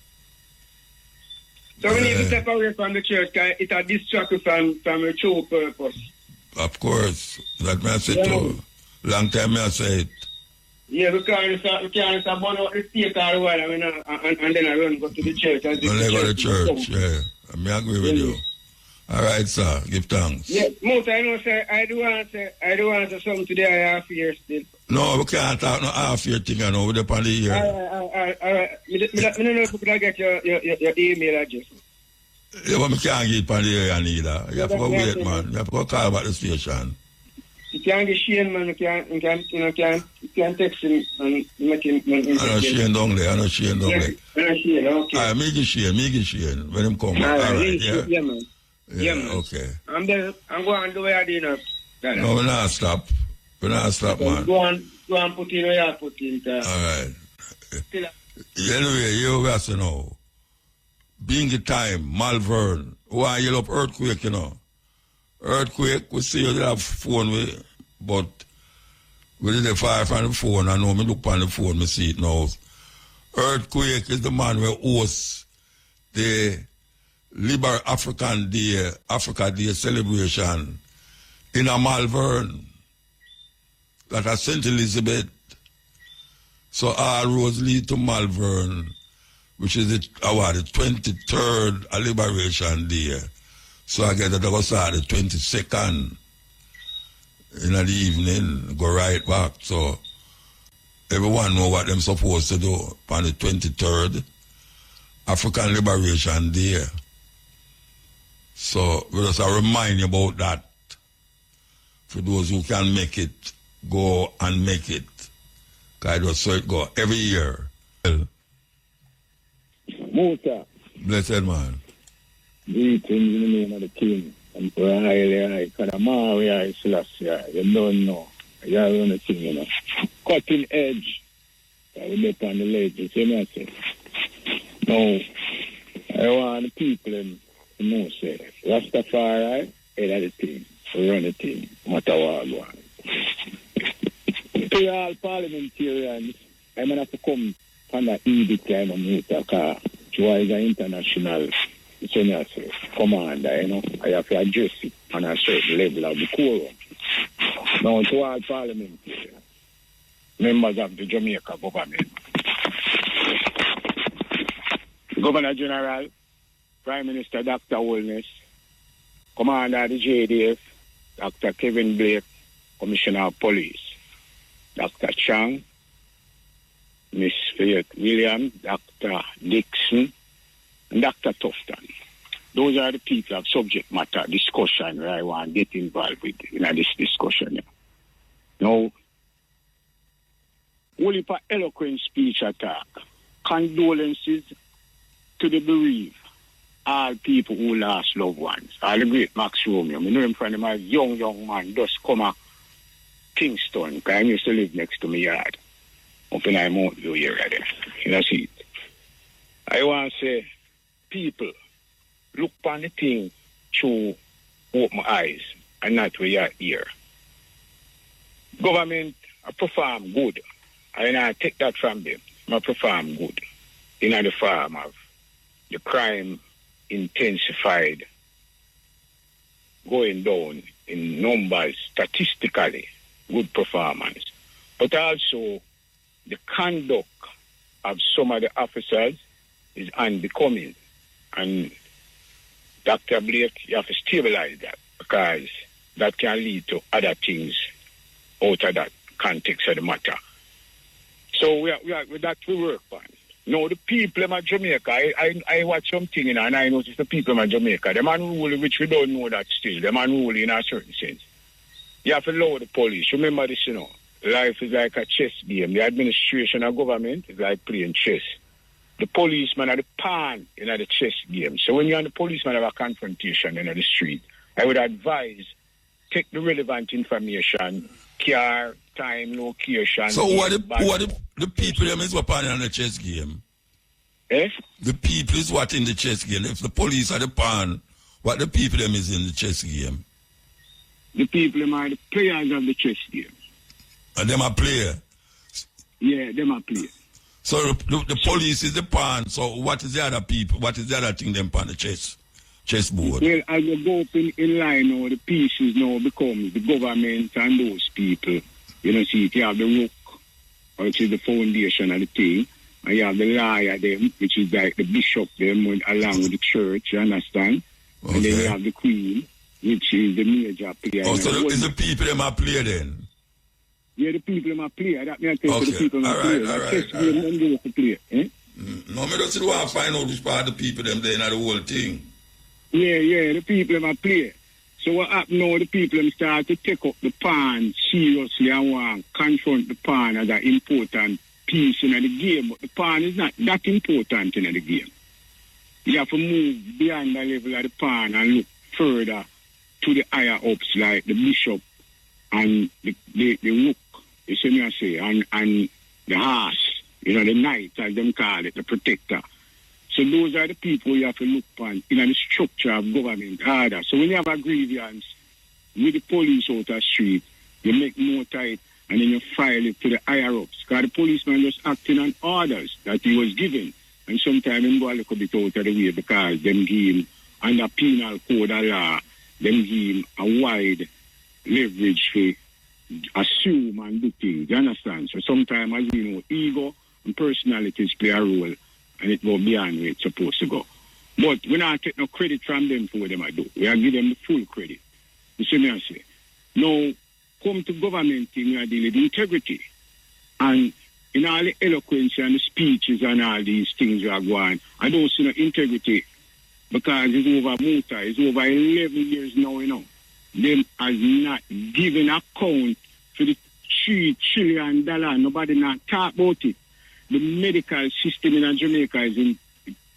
So we need to step away from the church because it a distract from a true purpose. Of course. That may I say too. Long time may I say it. Yeah, we can't burn out the state or what, and then I run go to the church. When I go to church, yeah. I may agree with you. All right, sir. Give thanks. Yeah, most I know, sir. I do want to say something today. I have here still. No, we can't talk no half year thing. I know we're upon the year. All right. I don't know if you can get your email address. Yeah, but we can't get upon the year neither. You have to go wait, man. You have to go call about the station. You can't get Shane, man. You can text him and make him. I know Shane down there. Okay. All right, me give Shane. When him come. All right, yeah. Yeah, man. Yeah, man. Okay. I'm going to do what I do now. No, we're not stop. We're not stop, man. Go on put in where you put in. All right. Anyway, you have to know. Being the time, Malvern, why you up earthquake, you know. Earthquake, we see you have phone with, but we did the fire from the phone. I know me look on the phone, me see it now. Earthquake is the man who hosts the Africa Day celebration in a Malvern, that at St. Elizabeth. So all roads lead to Malvern, which is the 23rd Liberation Day. So I get that I go start the 22nd in the evening, go right back. So everyone know what they're supposed to do on the 23rd African Liberation Day. So we just remind you about that. For those who can make it, go and make it. Because I just saw it go every year. Muta. Blessed man. Greetings in the name of the King. And for I Kadamari, I Selassie. You don't know. You run the thing, you know. Cutting edge. I will make on the ledges, you know what I say. No, I want the people to know, say, Rastafari, head of the team, run the team, no matter what I want. To all parliamentarians, I'm going to have to come on that edict time of Muta, because Joa is an international commander, you know. I have to address it on a certain level of the quorum. Now, to all parliamentarians, members of the Jamaica government, Governor General, Prime Minister Dr. Holness, Commander of the JDF, Dr. Kevin Blake, Commissioner of Police, Dr. Chang, Miss Faith Williams, Dr. Dixon, and Dr. Tufton. Those are the people of subject matter discussion where I want to get involved with in this discussion. Now, only for eloquent speech attack, condolences to the bereaved, all people who lost loved ones. All the great Max Romeo. I know him from him as young man, just come to Kingston, because I used to live next to my yard. Up in Mount View area there. You know, see it. I want to say, people, look upon the thing through open eyes and not with your ear. Government perform good. I take that from them. I perform good. In the form of the crime intensified, going down in numbers, statistically, good performance. But also, the conduct of some of the officers is unbecoming. And Dr. Blake, you have to stabilize that, because that can lead to other things out of that context of the matter. So with that we work on. Now, the people of Jamaica, I watch something and I notice the people of Jamaica, them unruly, which we don't know that still, them unruly in a certain sense. You have to lower the police. Remember this, you know. Life is like a chess game. The administration of government is like playing chess. The policeman are the pawn in the chess game. So when you and the policeman have a confrontation in the street, I would advise, take the relevant information, car, time, location. So what the people them is what in the chess game? Eh? The people is what in the chess game. If the police are the pawn, what the people them is in the chess game? The people them are the players of the chess game. And them are player? Yeah, them are player. So the police is the pawn. So what is the other people? What is the other thing them on the chessboard? Well, as you go up in line now, the pieces now become the government and those people. You know, see, you have the rook, which is the foundation of the thing, and you have the lawyer them, which is like the bishop them, along with the church, you understand? Okay. And then you have the queen, which is the major player. Oh, so is the people them are player then? Yeah, the people them are player. That means the people them are player. All right. Eh? No, me just want to find out which part of the people them there in the whole thing. Yeah, the people them are player. So what happened now, the people them start to take up the pawn seriously and want to confront the pawn as an important piece in the game. But the pawn is not that important in the game. You have to move beyond the level of the pawn and look further to the higher ups like the bishop and the rook, you see me I say, and the horse, the knight, as them call it, the protector. So those are the people you have to look upon in the structure of government order. So when you have a grievance with the police out the street, you make note of it and then you file it to the higher ups. Because the policeman just acting on orders that he was given. And sometimes he go a little bit out of the way because them give him, under penal code of law, them give him a wide leverage to assume and do things. You understand? So sometimes, as you know, ego and personalities play a role and it go beyond where it's supposed to go. But we not take no credit from them for what them do. We are give them the full credit. You see me I say? Now, come to government thing, we are dealing with integrity. And in all the eloquence and the speeches and all these things we are going, I don't see no integrity because it's over Muta. It's over 11 years now, Them has not given account for the $3 trillion. Nobody not talk about it. The medical system in Jamaica is in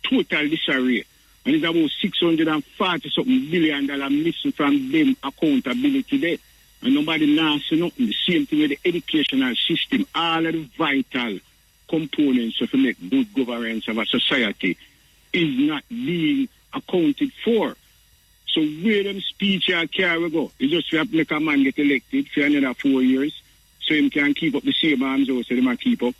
total disarray. And it's about $640-something billion missing from them accountability there. And nobody now say nothing. The same thing with the educational system. All of the vital components of make good governance of a society is not being accounted for. So where them speech here carry go? It's just to make a man get elected for another 4 years so he can keep up the same arms or so they might keep up.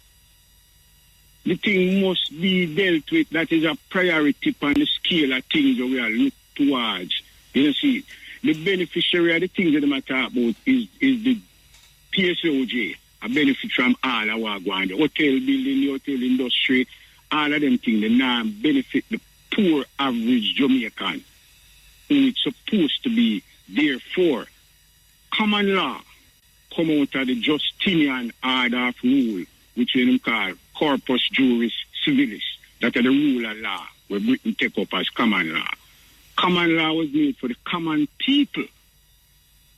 The thing must be dealt with. That is a priority on the scale of things that we are looking towards. You see, the beneficiary of the things that I talk about is the PSOJ, a benefit from all our going. The hotel building, the hotel industry, all of them things, they now benefit the poor average Jamaican who it's supposed to be there for. Common law come out of the Justinian order of rule, which we call corpus juris civilis, that are the rule of law, where Britain take up as common law. Common law was made for the common people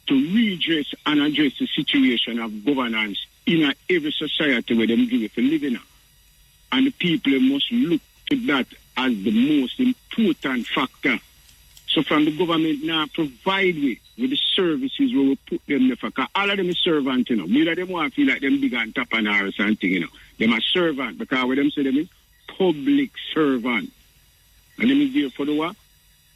to redress and address the situation of governance in every society where them give it for living. And the people must look to that as the most important factor. So from the government now provide with the services where we put them there for. Because all of them is servant, Neither of them want to feel like them big and top and or something, Them are servant because what them say them is public servant. And them is there for the what?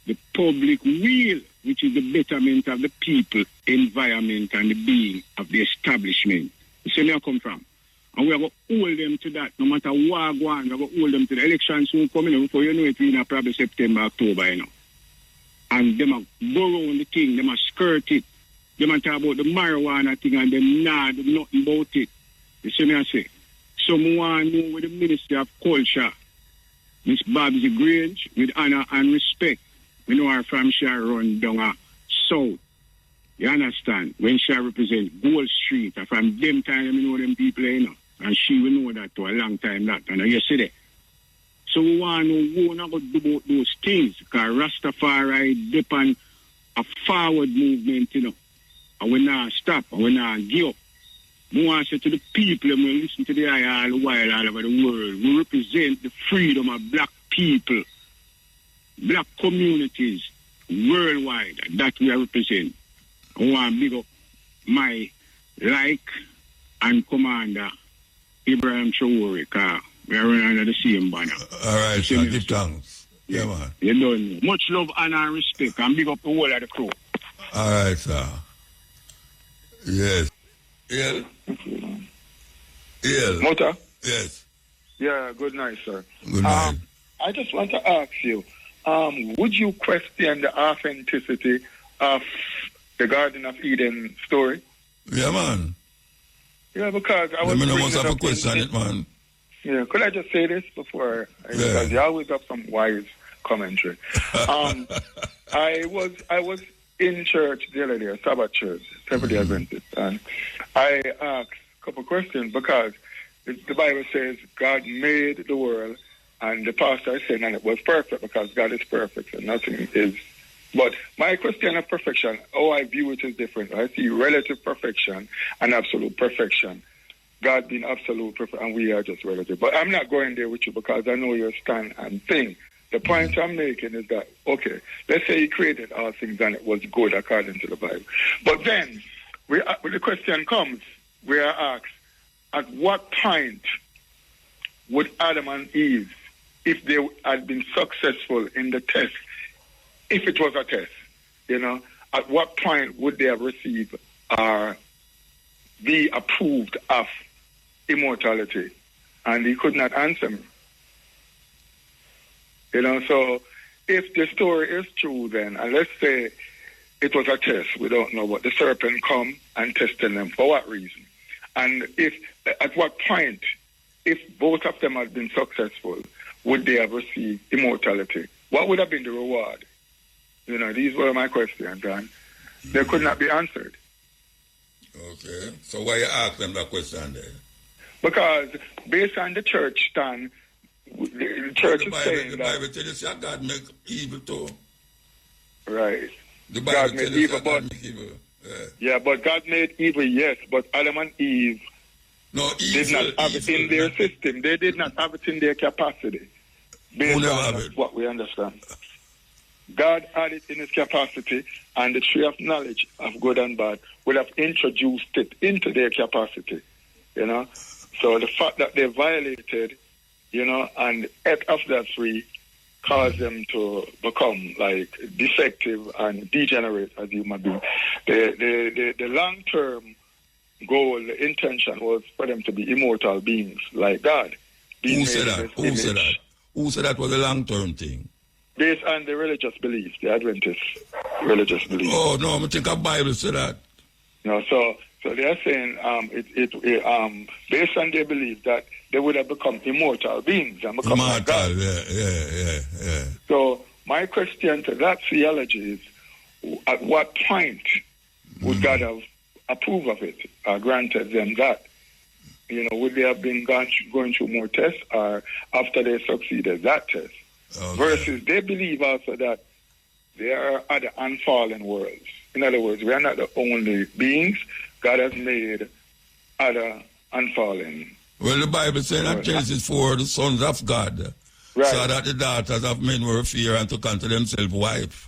The public will, which is the betterment of the people, environment, and the being of the establishment. You see where I come from? And we are going to hold them to that. No matter what go on, we are going to hold them to the elections soon coming. Before you know it, we're in probably September, October, And them are go around the thing, them are skirt it. Them are talk about the marijuana thing and them not do nothing about it. You see me I say? Someone know with the Minister of Culture, Miss Babsy Grange, with honor and respect. We know her from Sharon down south. You understand? When she represents Gold Street, and from them time, we know them people, And she will know that to a long time, that. And you see that? So we want to know what we're going to do about those things. Because Rastafari depend a forward movement, And we not stop, and we not give up. We want to say to the people, and we listen to the eye all the while all over the world. We represent the freedom of black people. Black communities worldwide that we represent. I want to big up my and Commander Ibrahim Traore, because we are running under the same banner. All right, sir. Give thanks. Yeah, man. You don't know. Much love, honor, and respect, and big up the whole of the crew. All right, sir. Yes. Yeah. Yeah. Mota? Yes. Yeah, good night, sir. Good night. I just want to ask you, would you question the authenticity of the Garden of Eden story? Yeah, man. Yeah, because I was... Let me know once I have a question it, man. Yeah, could I just say this before? Because you always have some wise commentary. I was in church the other day, a Sabbath church, Seventh-day Adventist, and I asked a couple questions because the Bible says God made the world, and the pastor said that it was perfect because God is perfect and nothing is. But my question of perfection, how I view it is different. I see relative perfection and absolute perfection. God being absolute perfect and we are just relative. But I'm not going there with you because I know your stand and thing. The point I'm making is that, okay, let's say he created all things and it was good according to the Bible. But then, when the question comes, we are asked, at what point would Adam and Eve, if they had been successful in the test, if it was a test, at what point would they have received or be approved of immortality? And he could not answer me. So if the story is true then, and let's say it was a test, we don't know, but the serpent come and tested them, for what reason? And at what point, if both of them had been successful, would they have received immortality? What would have been the reward? These were my questions, and they could not be answered. Okay. So why you ask them that question then? Because based on the church stand, the church is saying the Bible tells you God make evil too. Right. The Bible God made evil, but yeah, but God made evil, yes, but Adam and Eve did not have it in their system. They did not have it in their capacity. Based on what we understand. God had it in his capacity, and the tree of knowledge of good and bad would have introduced it into their capacity. So the fact that they violated, and ate of that tree caused them to become like defective and degenerate as human beings. The long-term goal, the intention was for them to be immortal beings like God. Who said that? Who said that was a long-term thing? Based on the religious beliefs, the Adventist religious beliefs. Oh, no, I think the Bible said that. No, so they are saying based on their belief that they would have become immortal beings and become like God. Yeah. So my question to that theology is, at what point would God have approved of it or granted them that? Would they have been going through more tests or after they succeeded that test? Okay. Versus they believe also that there are other unfallen worlds. In other words, we are not the only beings. God has made other unfallen. Well, the Bible says that Genesis 4, the sons of God, so that the daughters of men were fear and took unto themselves wife.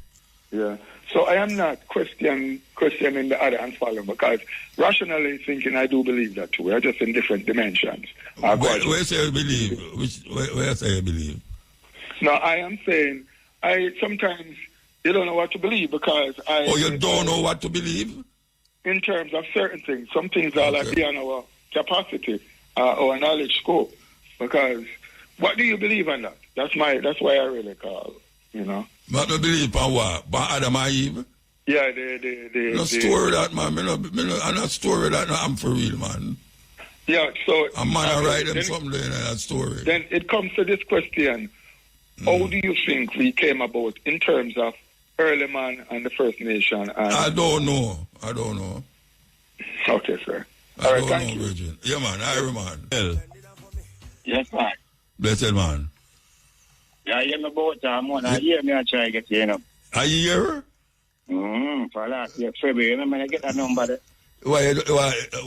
Yeah. So I am not questioning the other unfallen, because rationally thinking I do believe that too. We are just in different dimensions. Where say you believe? Where say you believe? No, I am saying sometimes you don't know what to believe because you don't know what to believe? In terms of certain things. Some things are like beyond our capacity or knowledge scope. Because what do you believe on that? That's why I really call, What do you believe on what? By Adam and Eve? Yeah, no story that, man. I'm not story that I'm for real, man. Yeah, so a man write them something in that story. Then it comes to this question. How do you think we came about in terms of early man and the First Nation? I don't know. Okay, sir. All right, thank you. Virgin. Yeah, man. Ira, man. Hell. Yes, man. Blessed, man. Yeah, I hear me about man. I hear me I try to get you, Are you here? For last year, February. Remember, I get that number there. Why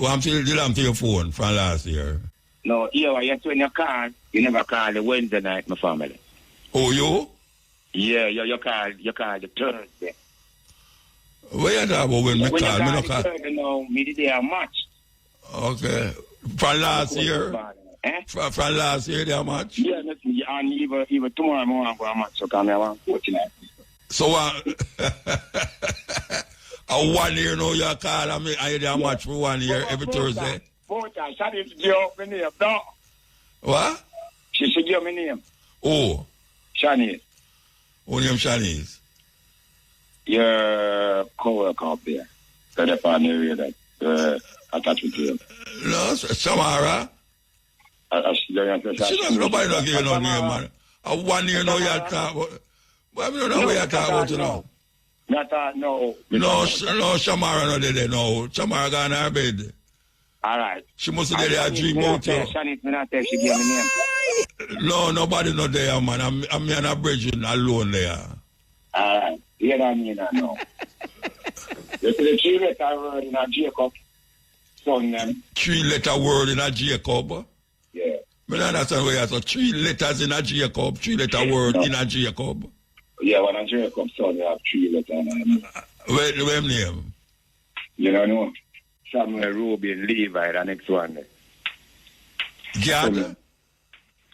I'm still dealing to your phone from last year? No, when you call, you never call the Wednesday night, my family. Oh, you? Yeah, you call the Thursday. Where you talk about when me call? Me no call. Me the day a match. Okay. From last year? From last year, they match? Yeah, and even tomorrow I want to go a match, so come here, I want to coach tonight. So, a 1 year now you call and you do a match for 1 year every Thursday? Both times, Shanice give my name, no? What? She should give my name. Oh. Shanice. Who name Shanice? Your co-worker up there. The part area that attached to him. No, Samara. She doesn't nobody not give you no name, man. A 1 year now you talk about. But I don't know what you talk about now. No, Shamara not there now. Shamara gone her bed. All right. She must have there a dream about you. Shanice, me not tell she give me name. No, nobody not there, man. I'm me and a bridging alone there. All right. You know what I mean, no. You see the 3-letter word in a Jacob son them. 3-letter word in a Jacob? Yeah. I don't understand where you have 3 letters in a Jacob, 3-letter word in a Jacob. Yeah, when a Jacob son, you have 3 letters. Where name? You don't know. Samuel, Rubin, Levi, the next one there. Gad?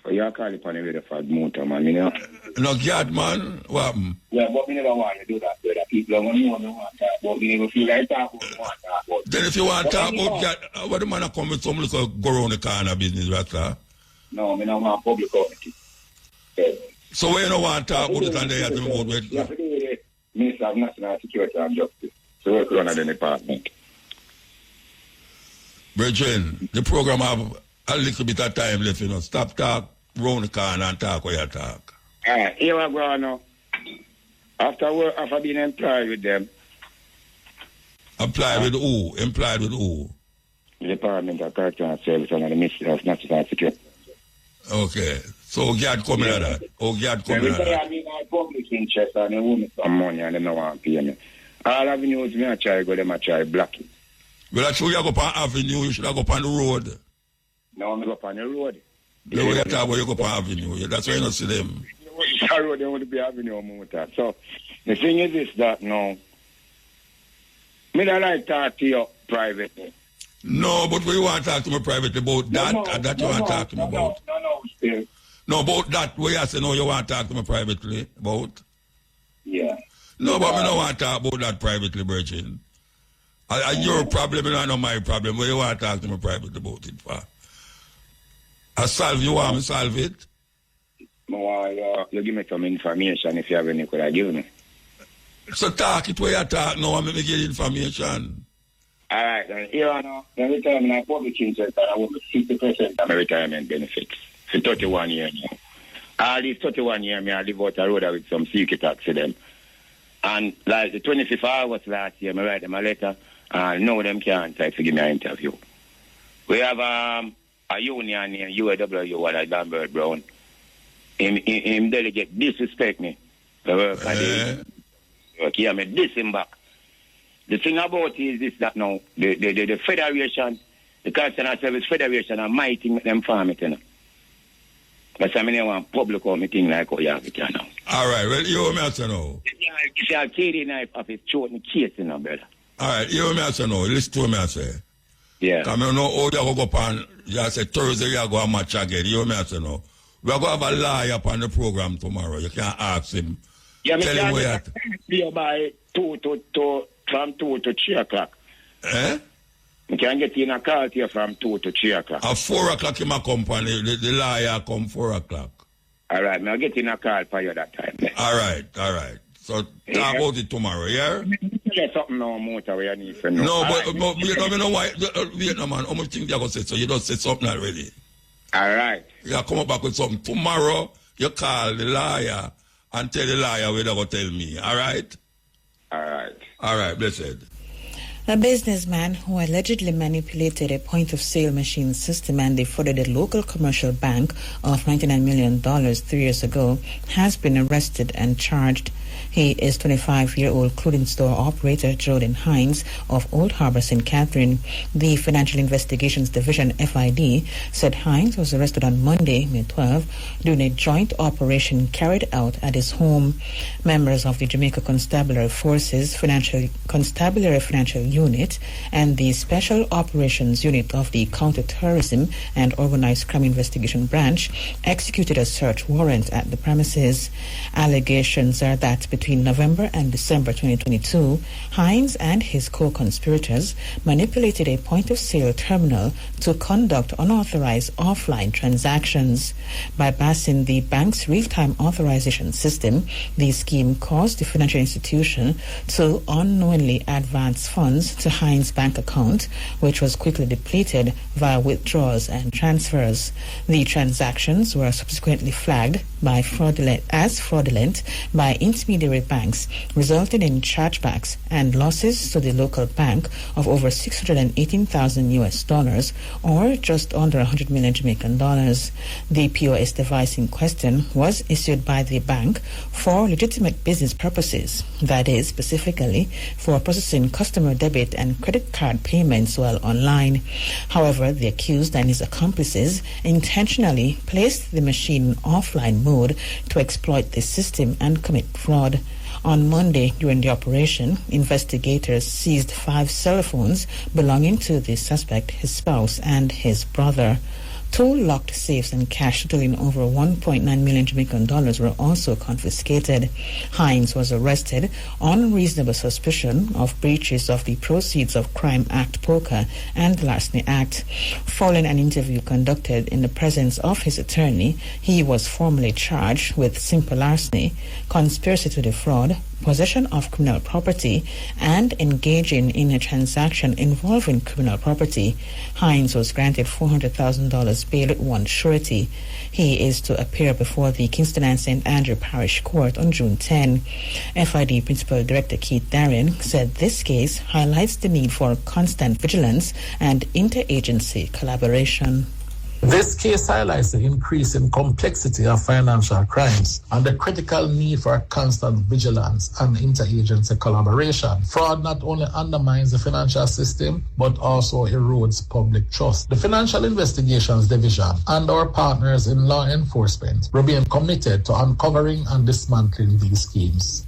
Oh, you call it on the radio for motor, man, you know? No, Gad, man. What happened? Yeah, but we never want to do that, brother. People don't know me want to talk about, we never feel like talk about, want to talk about. Then if you want to talk about Gad, what the man come with some little go around the corner business, right, sir? No, I don't want public committee. So where you don't want to talk about it and they have to vote with? You have to do with the Minister of National Security and Justice. So work around the department. Brethren, the program have a little bit of time left, you know. Stop talk, round the corner and talk where you talk. Alright, here we go now. After being employed with them. Employed with who? Employed with who? The Department of Correctional Service and the Ministry of National Security. Okay. So Gad coming at that. Oh, Gad coming at that. I mean, I public interest and they want me some money and they don't want to pay me. All avenues me I try go, them I try block it. Well, that's why you go up on avenue, you should go up on the road. No, I go up on the road. The way you talk about you go up on avenue, that's why you don't see them. The road, they want to be avenue motor. So, the thing is this, that now, me don't like talk to you privately. No, but we want to talk to me privately about that, that you want to talk to me about. Still. No, about that, where you say, no, you want to talk to me privately about? Yeah. No, but me don't want to talk about that privately, Virgin. Your problem and not my problem. Where you want to talk to me privately about it for? I solve you want me solve it? You give me some information if you have any, could I give me? So talk it where you talk now and me get information. Alright, then here I know. Every time I public interest, I want 50% of my retirement benefits for 31 years now. All these 31 years, I live out the road with some secret accident. And like the 25th of August last year, I write them a letter, and now them can't try to give me an interview. We have a union named UAW, what Lambert Brown. Him delegate disrespect me. The work I did. Okay, I mean, diss him back. The thing about it is this, that now, the Federation, the Customer Service Federation are mighty with them farm it, you know. But I mean, I want public on me thing like how you have it, you know. All right, well, you want me to know. If you have KD knife off his throat and case, you know, brother. All right, you want me to know. Listen to me, I say. Yeah. Because I know how you go up on, you say Thursday you go a match again. You want me to know. We are going to have a lawyer up on the program tomorrow. You can ask him. Yeah, tell him where you by 2 from 2 to 3 o'clock. Eh? You can get in a call here from 2 to 3 o'clock. At 4 o'clock in my company, the lawyer come 4 o'clock. All right, I'll get in a call for you that time. All right. So talk about it tomorrow, yeah? There's something now, motor where you need to know. No, but you don't know why, Vietnam man, how much things you going to say? So you don't say something already. All right. You come up back with something. Tomorrow, you call the lawyer and tell the lawyer where they're going to tell me. All right? All right. All right, blessed. A businessman who allegedly manipulated a point-of-sale machine system and defrauded a local commercial bank of $99 million 3 years ago has been arrested and charged. He is 25-year-old clothing store operator Jordan Hines of Old Harbor, St. Catherine. The Financial Investigations Division, FID, said Hines was arrested on Monday, May 12, during a joint operation carried out at his home. Members of the Jamaica Constabulary Forces Constabulary Financial Unit and the Special Operations Unit of the Counter-Terrorism and Organized Crime Investigation Branch executed a search warrant at the premises. Allegations are that between November and December 2022, Hines and his co-conspirators manipulated a point-of-sale terminal to conduct unauthorized offline transactions. Bypassing the bank's real-time authorization system, the scheme caused the financial institution to unknowingly advance funds to Hines' bank account, which was quickly depleted via withdrawals and transfers. The transactions were subsequently flagged by fraudulent by intermediary banks, resulting in chargebacks and losses to the local bank of over $618,000 or just under 100 million Jamaican dollars. The POS device in question was issued by the bank for legitimate business purposes, that is, specifically for processing customer debit and credit card payments while online. However, the accused and his accomplices intentionally placed the machine in offline mode to exploit the system and commit fraud. On Monday, during the operation, investigators seized 5 cell phones belonging to the suspect, his spouse, and his brother. 2 locked safes and cash totaling over $1.9 million Jamaican dollars were also confiscated. Hines was arrested on reasonable suspicion of breaches of the Proceeds of Crime Act (POCA) and the Larceny Act. Following an interview conducted in the presence of his attorney, he was formally charged with simple larceny, conspiracy to defraud, possession of criminal property, and engaging in a transaction involving criminal property. Hines was granted $400,000 bail with 1 surety. He is to appear before the Kingston and St. Andrew Parish Court on June 10. FID Principal Director Keith Darren said this case highlights the need for constant vigilance and interagency collaboration. This case highlights the increasing complexity of financial crimes and the critical need for constant vigilance and interagency collaboration. Fraud not only undermines the financial system, but also erodes public trust. The Financial Investigations Division and our partners in law enforcement remain committed to uncovering and dismantling these schemes.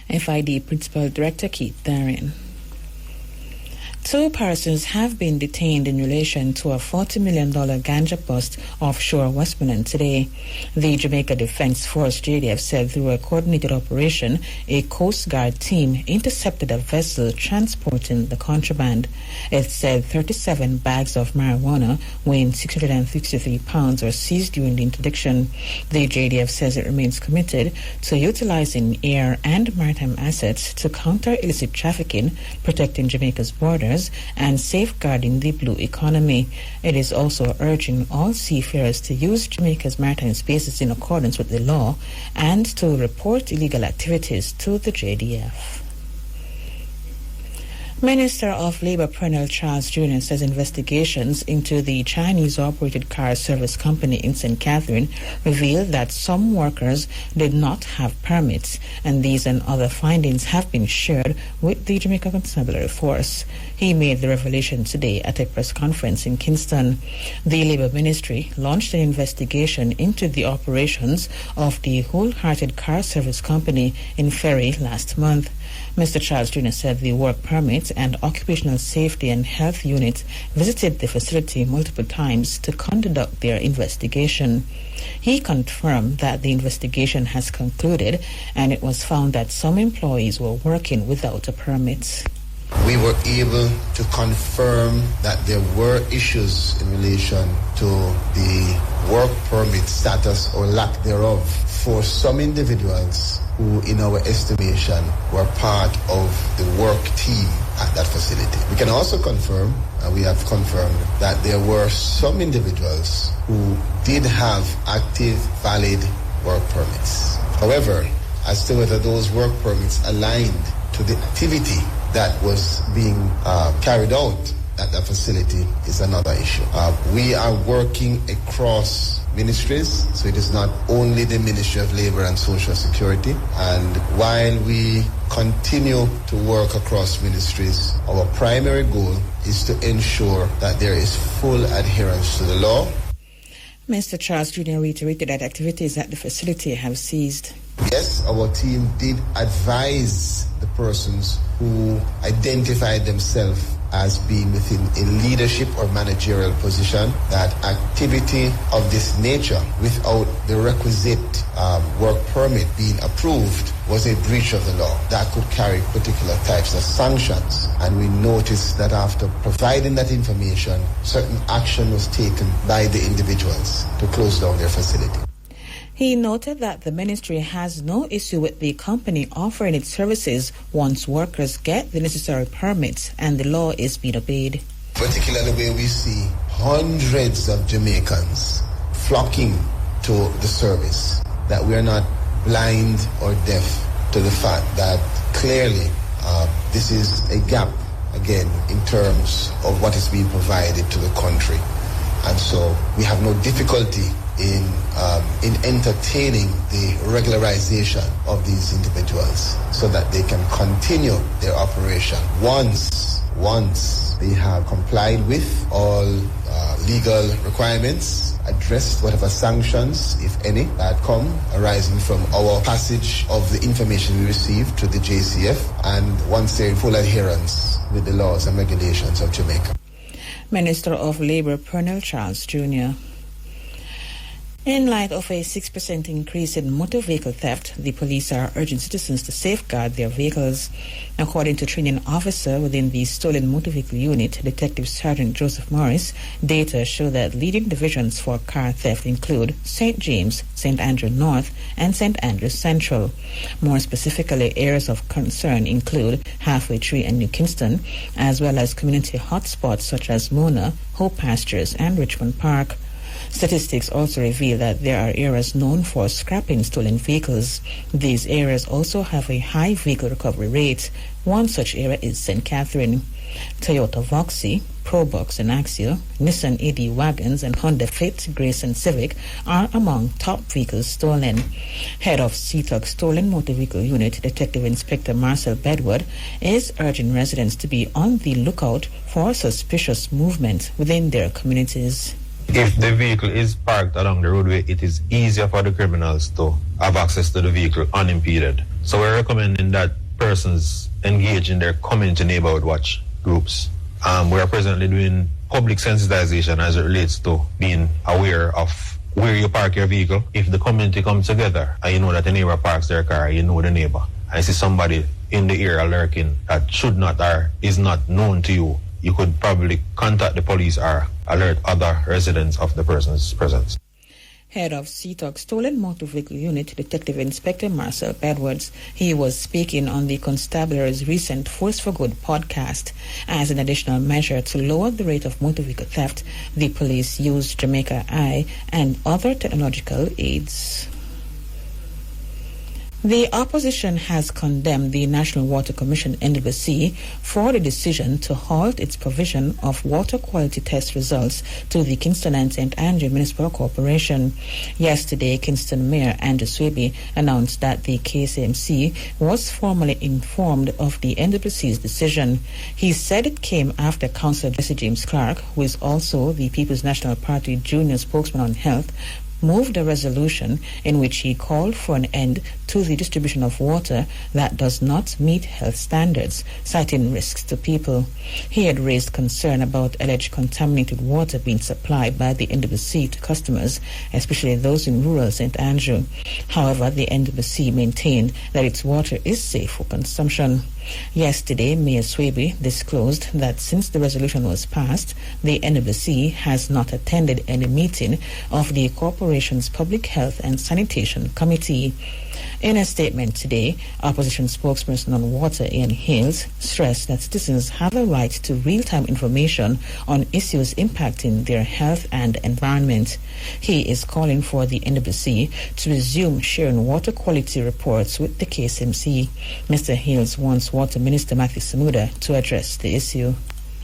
FID Principal Director Keith Darren. 2 persons have been detained in relation to a $40 million ganja bust offshore Westmoreland today. The Jamaica Defence Force JDF said through a coordinated operation, a Coast Guard team intercepted a vessel transporting the contraband. It said 37 bags of marijuana weighing 663 pounds were seized during the interdiction. The JDF says it remains committed to utilizing air and maritime assets to counter illicit trafficking, protecting Jamaica's borders, and safeguarding the blue economy. It is also urging all seafarers to use Jamaica's maritime spaces in accordance with the law and to report illegal activities to the JDF. Minister of Labour Pernell Charles Jr. says investigations into the Chinese-operated car service company in St. Catherine revealed that some workers did not have permits, and these and other findings have been shared with the Jamaica Constabulary Force. He made the revelation today at a press conference in Kingston. The Labour Ministry launched an investigation into the operations of the Wholehearted Car Service Company in Ferry last month. Mr. Charles Jr. said the work permits and occupational safety and health units visited the facility multiple times to conduct their investigation. He confirmed that the investigation has concluded and it was found that some employees were working without a permit. We were able to confirm that there were issues in relation to the work permit status or lack thereof for some individuals who, in our estimation, were part of the work team at that facility. We can also confirm, and we have confirmed, that there were some individuals who did have active, valid work permits. However, as to whether those work permits aligned to the activity that was being carried out at that facility is another issue. We are working across ministries, so it is not only the Ministry of Labour and Social Security. And while we continue to work across ministries, our primary goal is to ensure that there is full adherence to the law. Mr. Charles Jr. reiterated that activities at the facility have ceased. Yes, our team did advise the persons who identified themselves as being within a leadership or managerial position that activity of this nature without the requisite work permit being approved was a breach of the law that could carry particular types of sanctions. And we noticed that after providing that information, certain action was taken by the individuals to close down their facility. He noted that the ministry has no issue with the company offering its services once workers get the necessary permits and the law is being obeyed. Particularly where we see hundreds of Jamaicans flocking to the service, that we are not blind or deaf to the fact that clearly this is a gap, again, in terms of what is being provided to the country. And so we have no difficulty in entertaining the regularization of these individuals so that they can continue their operation once they have complied with all legal requirements addressed whatever sanctions, if any, that come arising from our passage of the information we received to the JCF, and once they're in full adherence with the laws and regulations of Jamaica. Minister of Labour Pernell Charles Jr. In light of a 6% increase in motor vehicle theft, the police are urging citizens to safeguard their vehicles. According to training officer within the Stolen Motor Vehicle Unit, Detective Sergeant Joseph Morris, data show that leading divisions for car theft include St. James, St. Andrew North, and St. Andrew Central. More specifically, areas of concern include Halfway Tree and New Kingston, as well as community hotspots such as Mona, Hope Pastures, and Richmond Park. Statistics also reveal that there are areas known for scrapping stolen vehicles. These areas also have a high vehicle recovery rate. One such area is St. Catherine. Toyota Voxy, Probox and Axio, Nissan AD wagons, and Honda Fit, Grace and Civic are among top vehicles stolen. Head of CTUG Stolen Motor Vehicle Unit, Detective Inspector Marcel Bedward, is urging residents to be on the lookout for suspicious movement within their communities. If the vehicle is parked along the roadway, it is easier for the criminals to have access to the vehicle unimpeded. So we're recommending that persons engage in their community neighborhood watch groups. We are presently doing public sensitization as it relates to being aware of where you park your vehicle. If the community comes together and you know that the neighbor parks their car, you know the neighbor, and you see somebody in the area lurking that should not or is not known to you, you could probably contact the police or alert other residents of the person's presence. Head of CTUG Stolen Motor Vehicle Unit, Detective Inspector Marcel Edwards. He was speaking on the Constabulary's recent Force for Good podcast. As an additional measure to lower the rate of motor vehicle theft, the police used Jamaica Eye and other technological aids. The opposition has condemned the National Water Commission, NWC, for the decision to halt its provision of water quality test results to the Kingston and St. Andrew Municipal Corporation. Yesterday, Kingston Mayor Andrew Swaby announced that the KSMC was formally informed of the NWC's decision. He said it came after Councillor Jesse James Clark, who is also the People's National Party junior spokesman on health, moved a resolution in which he called for an end to the distribution of water that does not meet health standards, citing risks to people. He had raised concern about alleged contaminated water being supplied by the NWC to customers, especially those in rural St. Andrew. However, the NWC maintained that its water is safe for consumption. Yesterday, Mayor Swaby disclosed that since the resolution was passed, the NWC has not attended any meeting of the corporation's Public Health and Sanitation Committee. In a statement today, opposition spokesperson on water, Ian Hales, stressed that citizens have a right to real-time information on issues impacting their health and environment. He is calling for the NWC to resume sharing water quality reports with the KSMC. Mr. Hales wants Water Minister Matthew Samuda to address the issue.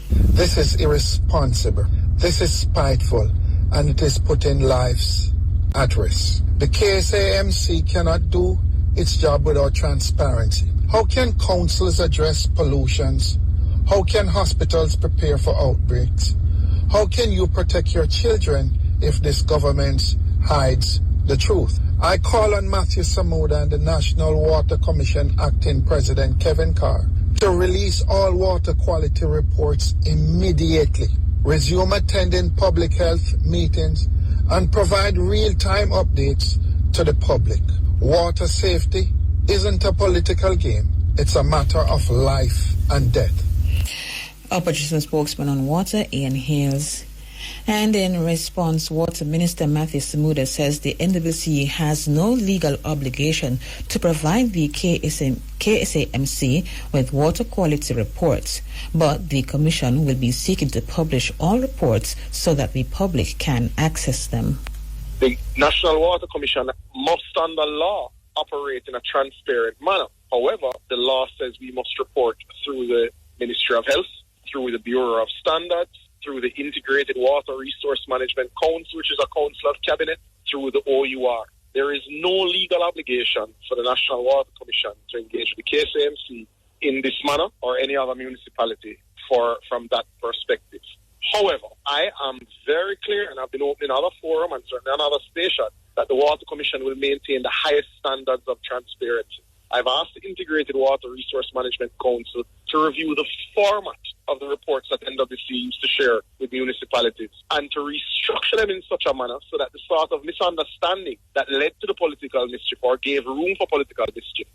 This is irresponsible. This is spiteful, and it is putting lives at risk. The KSAMC cannot do its job without transparency. How can councils address pollutions? How can hospitals prepare for outbreaks? How can you protect your children if this government hides the truth? I call on Matthew Samuda and the National Water Commission Acting President Kevin Carr to release all water quality reports immediately, resume attending public health meetings, and provide real-time updates to the public. Water safety isn't a political game. It's a matter of life and death. Opposition spokesman on water, Ian Hales. And in response, Water Minister Matthew Samuda says the NWC has no legal obligation to provide the KSAMC with water quality reports, but the Commission will be seeking to publish all reports so that the public can access them. The National Water Commission must, under law, operate in a transparent manner. However, the law says we must report through the Ministry of Health, through the Bureau of Standards, through the Integrated Water Resource Management Council, which is a council of cabinet, through the OUR. There is no legal obligation for the National Water Commission to engage with the KSAMC in this manner or any other municipality from that perspective. However, I am very clear, and I've been opening other forum and certainly on other station, that the Water Commission will maintain the highest standards of transparency. I've asked the Integrated Water Resource Management Council to review the format of the reports that NWC used to share with municipalities and to restructure them in such a manner so that the sort of misunderstanding that led to the political mischief or gave room for political mischief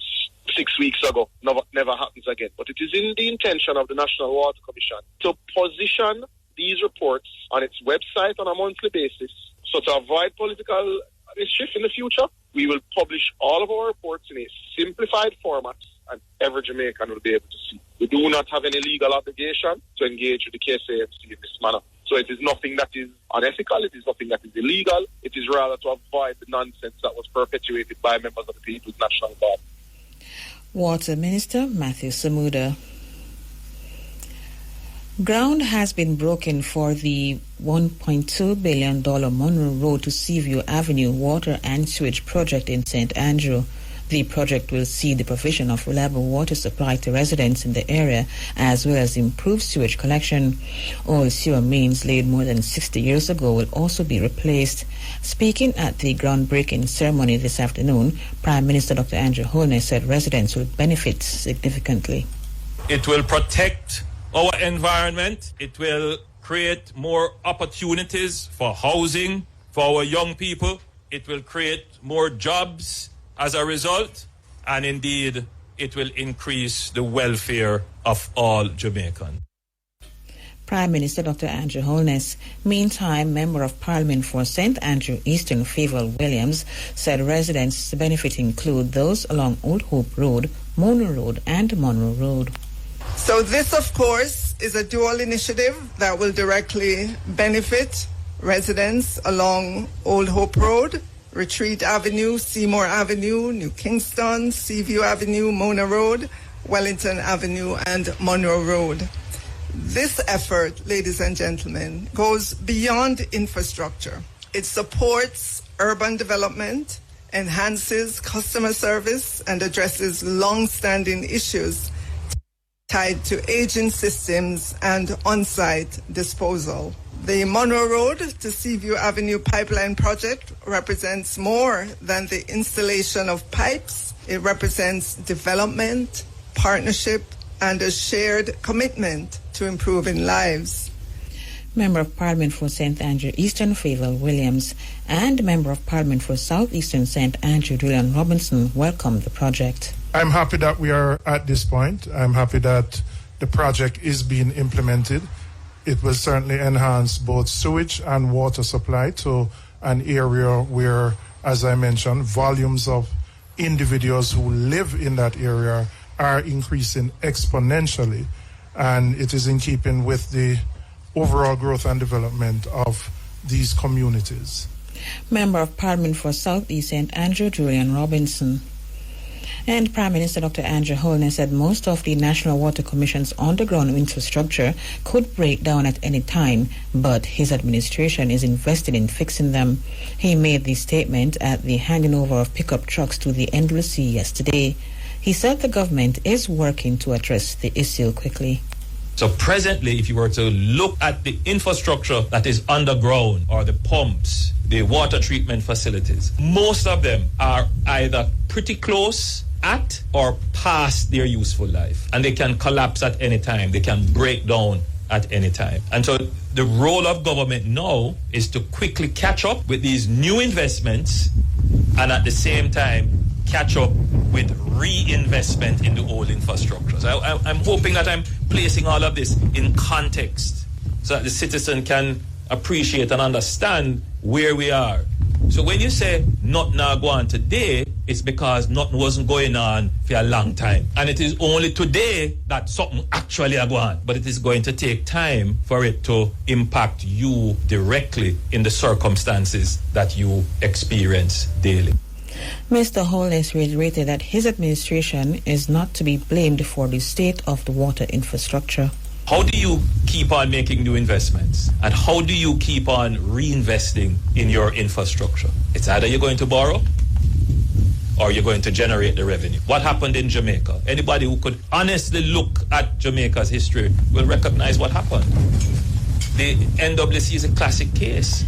6 weeks ago never happens again. But it is in the intention of the National Water Commission to position these reports on its website on a monthly basis so to avoid political mischief in the future. We will publish all of our reports in a simplified format and every Jamaican will be able to see. We do not have any legal obligation to engage with the KSAMC in this manner. So it is nothing that is unethical, it is nothing that is illegal, it is rather to avoid the nonsense that was perpetuated by members of the People's National Guard. Water Minister Matthew Samuda. Ground has been broken for the $1.2 billion Monroe Road to Seaview Avenue water and sewage project in St. Andrew. The project will see the provision of reliable water supply to residents in the area as well as improved sewage collection. All sewer mains laid more than 60 years ago will also be replaced. Speaking at the groundbreaking ceremony this afternoon, Prime Minister Dr. Andrew Holness said residents will benefit significantly. It will protect our environment. It will create more opportunities for housing for our young people. It will create more jobs as a result. And indeed, it will increase the welfare of all Jamaicans. Prime Minister Dr. Andrew Holness. Meantime, Member of Parliament for St. Andrew Eastern Favour Williams said residents to benefit include those along Old Hope Road, Mona Road and Monroe Road. So this, of course, is a dual initiative that will directly benefit residents along Old Hope Road, Retreat Avenue, Seymour Avenue, New Kingston, Seaview Avenue, Mona Road, Wellington Avenue, and Monroe Road. This effort, ladies and gentlemen, goes beyond infrastructure. It supports urban development, enhances customer service, and addresses long-standing issues tied to aging systems and on-site disposal. The Monroe Road to Seaview Avenue pipeline project represents more than the installation of pipes. It represents development, partnership, and a shared commitment to improving lives. Member of Parliament for St. Andrew Eastern Favour Williams and Member of Parliament for South Eastern St. Andrew Julian Robinson welcomed the project. I'm happy that we are at this point. I'm happy that the project is being implemented. It will certainly enhance both sewage and water supply to an area where, as I mentioned, volumes of individuals who live in that area are increasing exponentially. And it is in keeping with the overall growth and development of these communities. Member of Parliament for South East St. Andrew Julian Robinson. And Prime Minister Dr. Andrew Holness said most of the National Water Commission's underground infrastructure could break down at any time, but his administration is invested in fixing them. He made the statement at the handing over of pickup trucks to the NWC yesterday. He said the government is working to address the issue quickly. So presently, if you were to look at the infrastructure that is underground, or the pumps, the water treatment facilities, most of them are either pretty close at or past their useful life. And they can collapse at any time. They can break down at any time. And so the role of government now is to quickly catch up with these new investments and at the same time catch up with reinvestment in the old infrastructure. So I'm hoping that I'm placing all of this in context so that the citizen can appreciate and understand where we are. So when you say nothing now go on today, it's because nothing wasn't going on for a long time. And it is only today that something actually are going on. But it is going to take time for it to impact you directly in the circumstances that you experience daily. Mr. Holness reiterated that his administration is not to be blamed for the state of the water infrastructure. How do you keep on making new investments? And how do you keep on reinvesting in your infrastructure? It's either you're going to borrow or you're going to generate the revenue. What happened in Jamaica? Anybody who could honestly look at Jamaica's history will recognize what happened. The NWC is a classic case.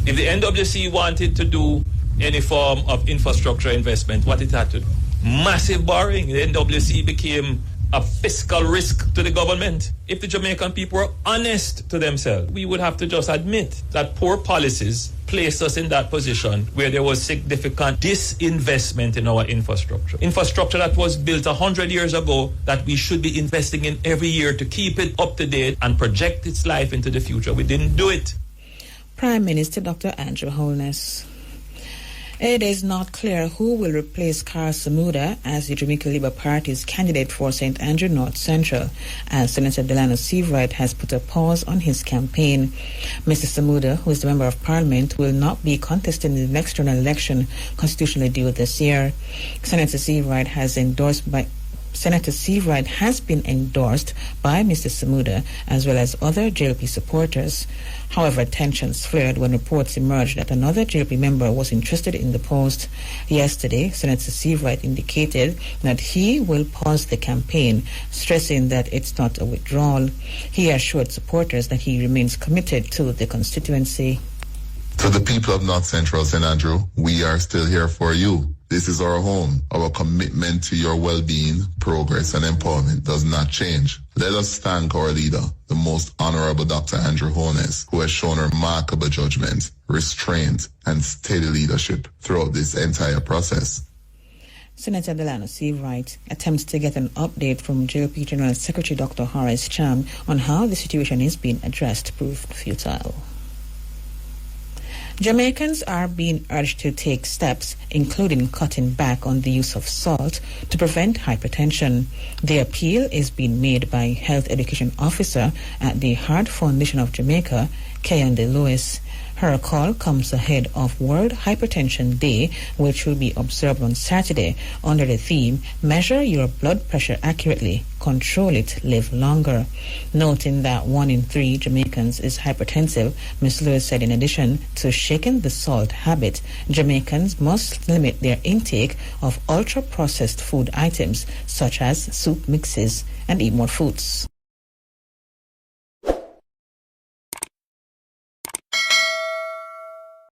If the NWC wanted to do any form of infrastructure investment, what it had to do? Massive borrowing. The NWC became a fiscal risk to the government. If the Jamaican people were honest to themselves, we would have to just admit that poor policies placed us in that position where there was significant disinvestment in our infrastructure. Infrastructure that was built 100 years ago that we should be investing in every year to keep it up to date and project its life into the future. We didn't do it. Prime Minister Dr. Andrew Holness. It is not clear who will replace Carl Samuda as the Jamaica Labour Party's candidate for St. Andrew North Central, as Senator Delano Seabright has put a pause on his campaign. Mr. Samuda, who is the Member of Parliament, will not be contesting the next general election constitutionally due this year. Senator Seabright has been endorsed by Mr. Samuda as well as other JLP supporters. However, tensions flared when reports emerged that another JLP member was interested in the post. Yesterday, Senator Seabright indicated that he will pause the campaign, stressing that it's not a withdrawal. He assured supporters that he remains committed to the constituency. To the people of North Central St. Andrew, we are still here for you. This is our home. Our commitment to your well-being, progress, and empowerment does not change. Let us thank our leader, the Most Honorable Dr. Andrew Holness, who has shown remarkable judgment, restraint, and steady leadership throughout this entire process. Senator Delano Seabright attempts to get an update from JLP General Secretary Dr. Horace Cham on how the situation is being addressed proved futile. Jamaicans are being urged to take steps, including cutting back on the use of salt, to prevent hypertension. The appeal is being made by Health Education Officer at the Heart Foundation of Jamaica, Kayande Lewis. Her call comes ahead of World Hypertension Day, which will be observed on Saturday under the theme, Measure Your Blood Pressure Accurately, Control It, Live Longer. Noting that 1 in 3 Jamaicans is hypertensive, Ms. Lewis said in addition to shaking the salt habit, Jamaicans must limit their intake of ultra-processed food items such as soup mixes and eat more fruits.